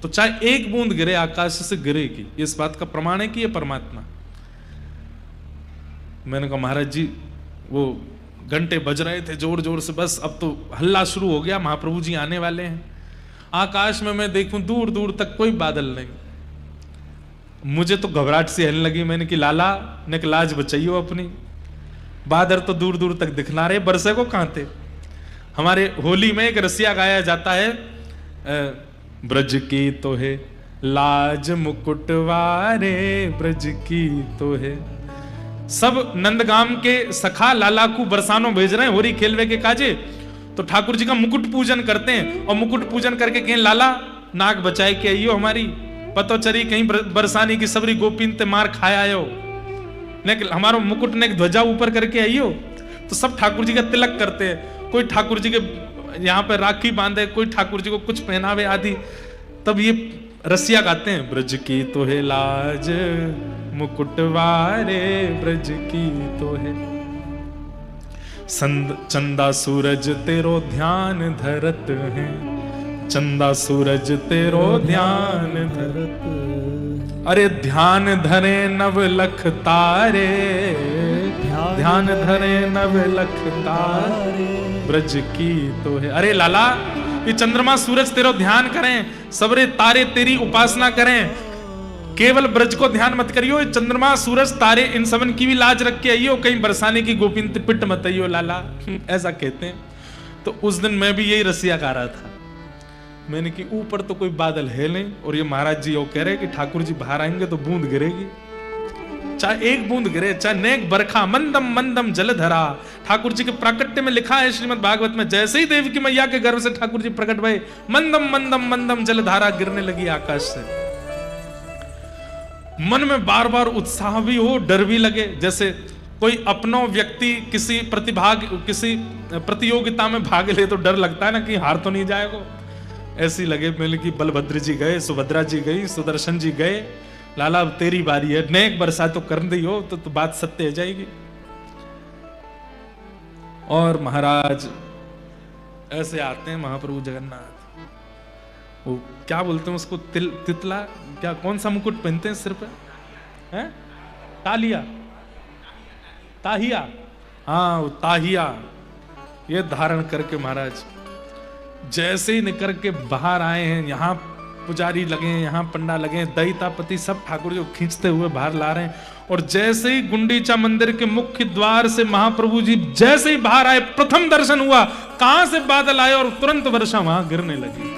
तो चाहे एक बूंद गिरे आकाश से गिरेगी। इस बात का प्रमाण है कि ये परमात्मा। मैंने कहा महाराज जी वो घंटे बज रहे थे जोर जोर से, बस अब तो हल्ला शुरू हो गया, महाप्रभु जी आने वाले हैं। आकाश में मैं देखूं दूर दूर तक कोई बादल नहीं, मुझे तो घबराहट सी आने लगी। मैंने कि लाला ने लाज बचाइयो अपनी, बादल तो दूर दूर तक दिखना रहे, बरसे को कहां थे। हमारे होली में एक रसिया गाया जाता है, ब्रज की तो है लाज मुकुटवारे, ब्रज की तो है। सब नंदगाम के सखा लाला को बरसानो भेज रहे हैं होरी खेलवे के काजे, तो ठाकुर जी का मुकुट पूजन करते हैं, और मुकुट पूजन करके कहें लाला नाक बचाए के आइयो हमारी, पतो चरी कहीं बरसानी की सबरी गोपीन ते मार खाया आयो, ने हमारो मुकुट ने ध्वजा ऊपर करके आइयो। तो सब ठाकुर जी का तिलक करते हैं, कोई ठाकुर जी के यहाँ पे राखी बांधे, कोई ठाकुर जी को कुछ पहनावे आदि। तब ये रसिया गाते हैं, ब्रज की तो है लाज मुकुटवारे, ब्रज की तो है चंदा सूरज तेरो ध्यान धरत है, चंदा सूरज तेरो ध्यान धरत। अरे ध्यान धरे नव लख तारे, ध्यान धरे नव लख तारे, ब्रज की तो है। अरे लाला ये चंद्रमा सूरज तेरो ध्यान करें, सबरे तारे तेरी उपासना करें, केवल ब्रज को ध्यान मत करियो, चंद्रमा सूरज तारे इन सबन की भी लाज रख के आइयो, कहीं बरसाने की गोपीन पिट मत आइयो लाला। ऐसा कहते हैं। तो उस दिन मैं भी यही रसिया गा रहा था मैंने कि ऊपर तो कोई बादल है नहीं, और ये महाराज जी वो कह रहे कि ठाकुर जी बाहर आएंगे तो बूंद गिरेगी, चाहे एक बूंद गिरे, चाहे नेक बरखा, मंदम मंदम जलधरा। ठाकुर जी के प्राकट्य में लिखा है श्रीमद् भागवत में, जैसे ही देव की मैया के गर्भ से ठाकुर जी प्रकट भये, मंदम मंदम मंदम जलधारा गिरने लगी आकाश से। मन में बार बार उत्साह भी हो, डर भी लगे, जैसे कोई अपनो व्यक्ति किसी प्रतियोगिता में भाग ले तो डर लगता है ना कि हार तो नहीं जाएगा। ऐसी लगे मैंने कि बलभद्र जी गए, सुभद्रा जी गई, सुदर्शन जी गए, लाला अब तेरी बारी है, नेक बरसा तो कर दी हो तो बात सत्य हो जाएगी। और महाराज ऐसे आते हैं महाप्रभु जगन्नाथ, वो क्या बोलते हैं उसको, तितला, क्या कौन सा मुकुट पहनते हैं सिर पे, हैं? तालिया, ताहिया, हाँ वो ताहिया, ये धारण करके महाराज जैसे ही निकल के बाहर आए हैं, यहाँ पुजारी लगे हैं, यहाँ पंडा लगे हैं, दैतापति सब ठाकुर जी को खींचते हुए बाहर ला रहे हैं। और जैसे ही गुंडीचा मंदिर के मुख्य द्वार से महाप्रभु जी जैसे ही बाहर आए, प्रथम दर्शन हुआ, कहां से बादल आए और तुरंत वर्षा वहां गिरने लगी,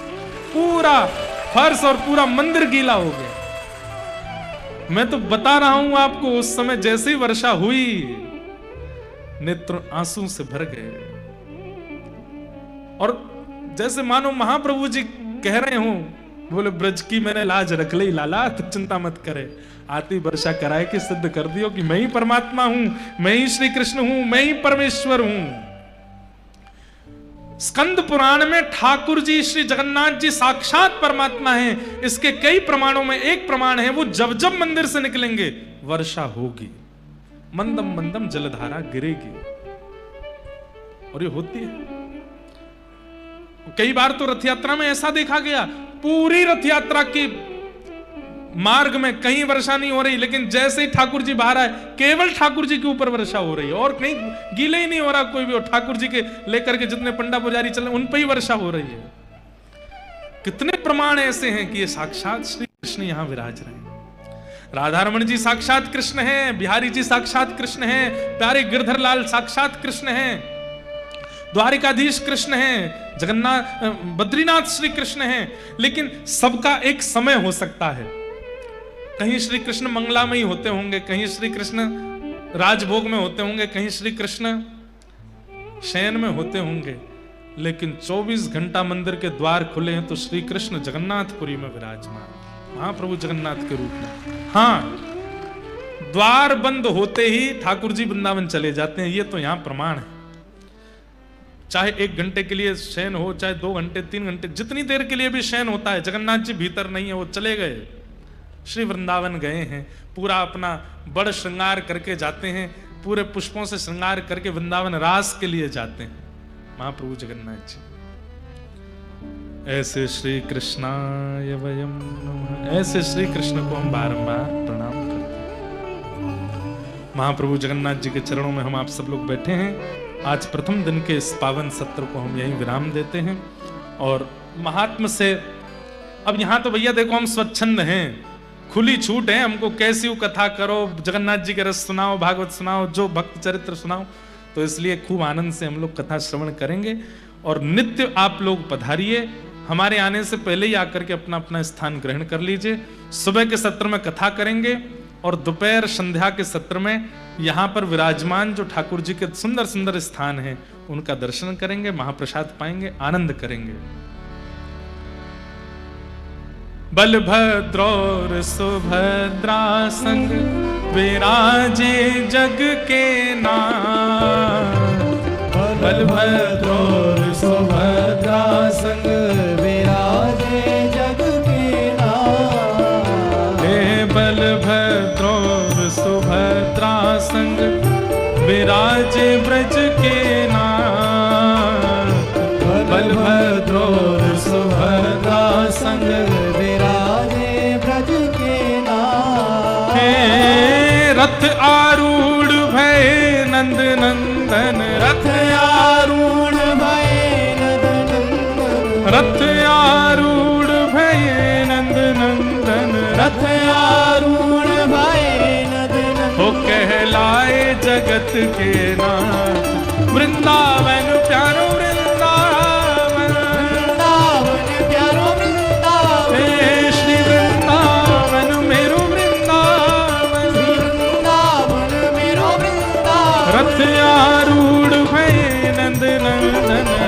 पूरा फर्श और पूरा मंदिर गीला हो गया। मैं तो बता रहा हूं आपको, उस समय जैसे ही वर्षा हुई, नेत्र आंसू से भर गए, और जैसे मानो महाप्रभु जी कह रहे हो, बोले ब्रज की मैंने लाज रख ली लाला, तो चिंता मत करे, आती वर्षा कराए कि सिद्ध कर दियो कि मैं ही परमात्मा हूं, मैं ही श्री कृष्ण हूं, मैं ही परमेश्वर हूं। स्कंद पुराण में ठाकुर जी श्री जगन्नाथ जी साक्षात परमात्मा हैं। इसके कई प्रमाणों में एक प्रमाण है, वो जब जब मंदिर से निकलेंगे वर्षा होगी, मंदम मंदम जलधारा गिरेगी, और ये होती है। कई बार तो रथ यात्रा में ऐसा देखा गया, पूरी रथ यात्रा की मार्ग में कहीं वर्षा नहीं हो रही, लेकिन जैसे ही ठाकुर जी बाहर आए, केवल ठाकुर जी के ऊपर वर्षा हो रही है, और कहीं गीले ही नहीं हो रहा कोई भी, और ठाकुर जी के लेकर के जितने पंडा पुजारी चल रहे उन पर ही वर्षा हो रही है। कितने प्रमाण ऐसे हैं कि ये साक्षात श्री कृष्ण यहां विराज रहे हैं। राधारमण जी साक्षात कृष्ण हैं, बिहारी जी साक्षात कृष्ण हैं, प्यारे गिरधर लाल साक्षात कृष्ण हैं, द्वारिकाधीश कृष्ण हैं, जगन्नाथ बद्रीनाथ श्री कृष्ण हैं। लेकिन सबका एक समय हो सकता है, कहीं श्री कृष्ण मंगलामयी होते होंगे, कहीं श्री कृष्ण राजभोग में होते होंगे, कहीं श्री कृष्ण शयन में होते होंगे, लेकिन 24 घंटा मंदिर के द्वार खुले हैं तो श्री कृष्ण जगन्नाथपुरी में विराजमान, महाप्रभु जगन्नाथ के रूप में। हाँ, द्वार बंद होते ही ठाकुर जी वृंदावन चले जाते हैं, ये तो यहां प्रमाण है। चाहे 1 घंटे के लिए शयन हो, चाहे 2 घंटे 3 घंटे, जितनी देर के लिए भी शयन होता है, जगन्नाथ जी भीतर नहीं है, वो चले गए, श्री वृंदावन गए हैं, पूरा अपना बड़ श्रृंगार करके जाते हैं, पूरे पुष्पों से श्रृंगार करके वृंदावन रास के लिए जाते हैं महाप्रभु जगन्नाथ जी। ऐसे श्री कृष्णाय वयम नमः, ऐसे श्री कृष्ण को हम बारंबार प्रणाम करते हैं। महाप्रभु जगन्नाथ जी के चरणों में हम आप सब लोग बैठे हैं। आज प्रथम दिन के इस पावन सत्र को हम यहीं विराम देते हैं, और महात्म से अब यहां तो भैया देखो हम स्वच्छंद हैं, खुली छूट है, हमको कैसी कथा करो, जगन्नाथ जी के रस सुनाओ, भागवत सुनाओ, जो भक्त चरित्र सुनाओ, तो इसलिए खूब आनंद से हम लोग कथा श्रवण करेंगे। और नित्य आप लोग पधारिए, हमारे आने से पहले ही आकर के अपना अपना स्थान ग्रहण कर लीजिए। सुबह के सत्र में कथा करेंगे, और दोपहर संध्या के सत्र में यहाँ पर विराजमान जो ठाकुर जी के सुंदर सुंदर स्थान हैं उनका दर्शन करेंगे, महाप्रसाद पाएंगे, आनंद करेंगे। बलभद्र और सुभद्रा संग विराजे जग के नाथ, बलभद्र और सुभद्रा संग विराजे जग के नाथ, हे बलभद्र और सुभद्रा संग विराजे ब्रज के नाथ, बलभद्र और सुभद्रा संग रथ आरूढ़ भय नंद नंदन, रथ आरूढ़ भय नंद नंदन, रथ आरूढ़ भय नंद नंदन, रथ आरूढ़ भय नंद नंदन, हो कहलाए जगत के नाथ, वृंदावन प्यारो वृंदावन, वृंदावन प्यारो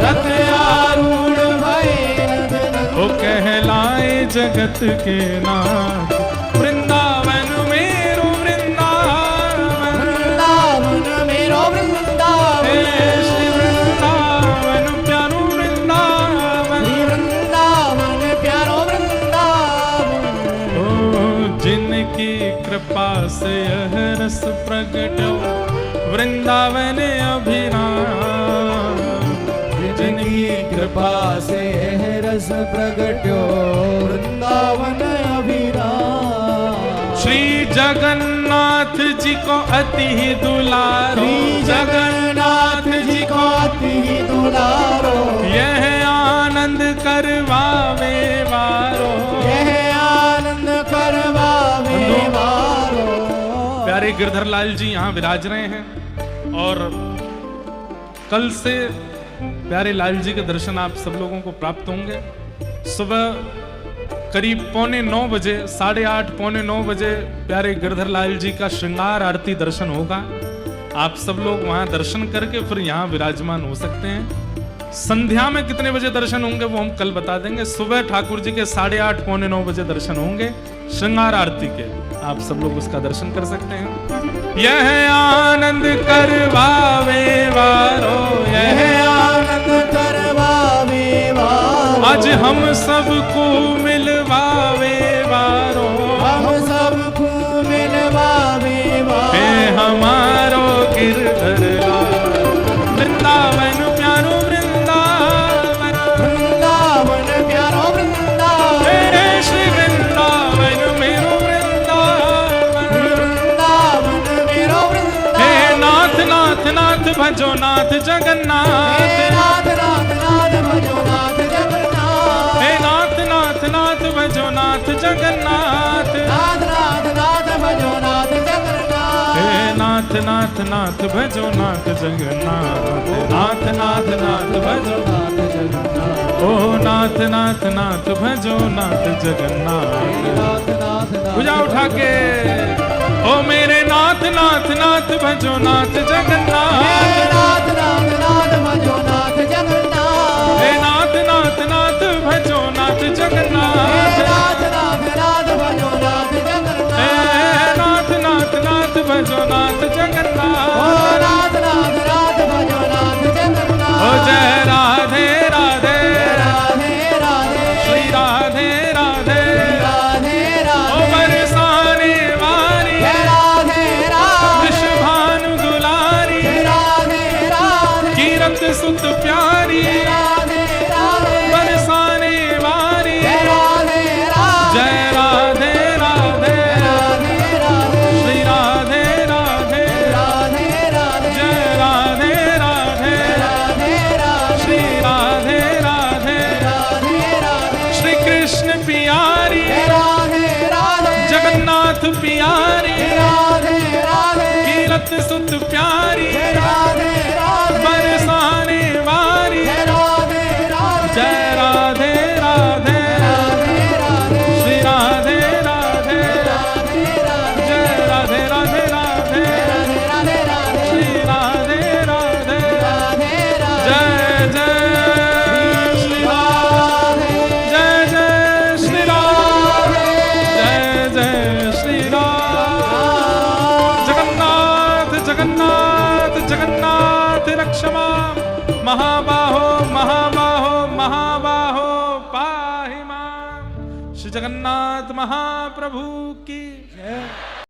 रथ आरूढ़ भये नंदनंदन। ओ कहलाए जगत के नाथ वृंदावन मेरो वृंदावन, वृंदावन मेरो वृंदावन, हे श्री वृंदावन प्यारो वृंदावन, श्री वृंदावन प्यारो वृंदावन। ओ जिनकी कृपा से यह रस प्रगटो वृंदावन अभिराम, जिनकी कृपा से यह रस प्रगट्यो वृंदावन अभिराम। श्री जगन्नाथ जी को अति ही दुलारो, श्री जगन्नाथ जी को अति दुलारो, यह आनंद करवावे वारो, यह आनंद करवावे वारो। प्यारे गिरधर लाल जी यहाँ विराज रहे हैं और कल से प्यारे लाल जी के दर्शन आप सब लोगों को प्राप्त होंगे। सुबह करीब 8:45 बजे, 8:30 8:45 बजे प्यारे गिरधर लाल जी का श्रृंगार आरती दर्शन होगा। आप सब लोग वहां दर्शन करके फिर यहाँ विराजमान हो सकते हैं। संध्या में कितने बजे दर्शन होंगे वो हम कल बता देंगे। सुबह ठाकुर जी के 8:30 8:45 बजे दर्शन होंगे श्रृंगार आरती के, आप सब लोग उसका दर्शन कर सकते हैं। यह आनंद करवावे वारो, यह आनंद करवावे वारो, आज हम सबको मिलवावे वारो, हम सबको मिलवावे वारो। हे हमारो गिरधर लाल वृंदावन प्यारो वृंदावन, वृंदावन प्यारो वृंदावन, हे श्री वृंदावन मेरो वृंदावन, वृंदावन मेरो वृंदावन। हे नाथ नाथ नाथ भजो नाथ जगन्नाथ, हे नाथ नाथ नाथ भजो नाथ जगन्नाथ, हे नाथ नाथ नाथ भजो नाथ जगन्नाथ, नाथ नाथ नाथ भजो नाथ जगन्नाथ, हे नाथ नाथ नाथ भजो नाथ जगन्नाथ, नाथ नाथ नाथ भजो नाथ जगन्नाथ, ओ नाथ नाथ नाथ भजो नाथ जगन्नाथ। नाथ नाथ भुजा उठा के ओ मेरे नाथ नाथ नाथ भजो नाथ जगन्नाथ, नाथ नाथ नाथ भजो नाथ जगन्नाथ, हे नाथ नाथ नाथ भजो नाथ जगन्नाथ, नाथ नाथ नाथ भजो नाथ जगन्नाथ, हे नाथ नाथ नाथ भजो नाथ ओ जगन्नाथ। नाथ नाथ नाथ भजो नाथ जगन्नाथ। ओ जय राधे राधे राधे राधे श्री राधे राधे, राधे ओ राधे बरसाने वाली राधे राधे विश्वभानु दुलारी, राधे राधे कीरत सुत प्यारी राधे राधे बरसाने वाली, राधे राधे जय राधे राधे राधे राधे श्री राधे राधे, राधे राधे जय राधे राधे राधे राधे श्री राधे राधे, राधे राधे श्री कृष्ण पियारी राधे राधे जगन्नाथ पियारी राधे राधे कीरत सुत प्यारी राधे राधे बरसाने वाली, राधे राधे जय राधे राधे राधे राधे श्री राधे राधे, राधे राधे जय राधे राधे राधे राधे राधे श्री राधे राधे, राधे राधे जय जय श्री राम, जय जय श्री राम, जय जय श्री राम। जगन्नाथ जगन्नाथ जगन्नाथ रक्ष मां, महाबाहो महाबाहो महाबाहो पाहि मां। श्री जगन्नाथ महाप्रभु की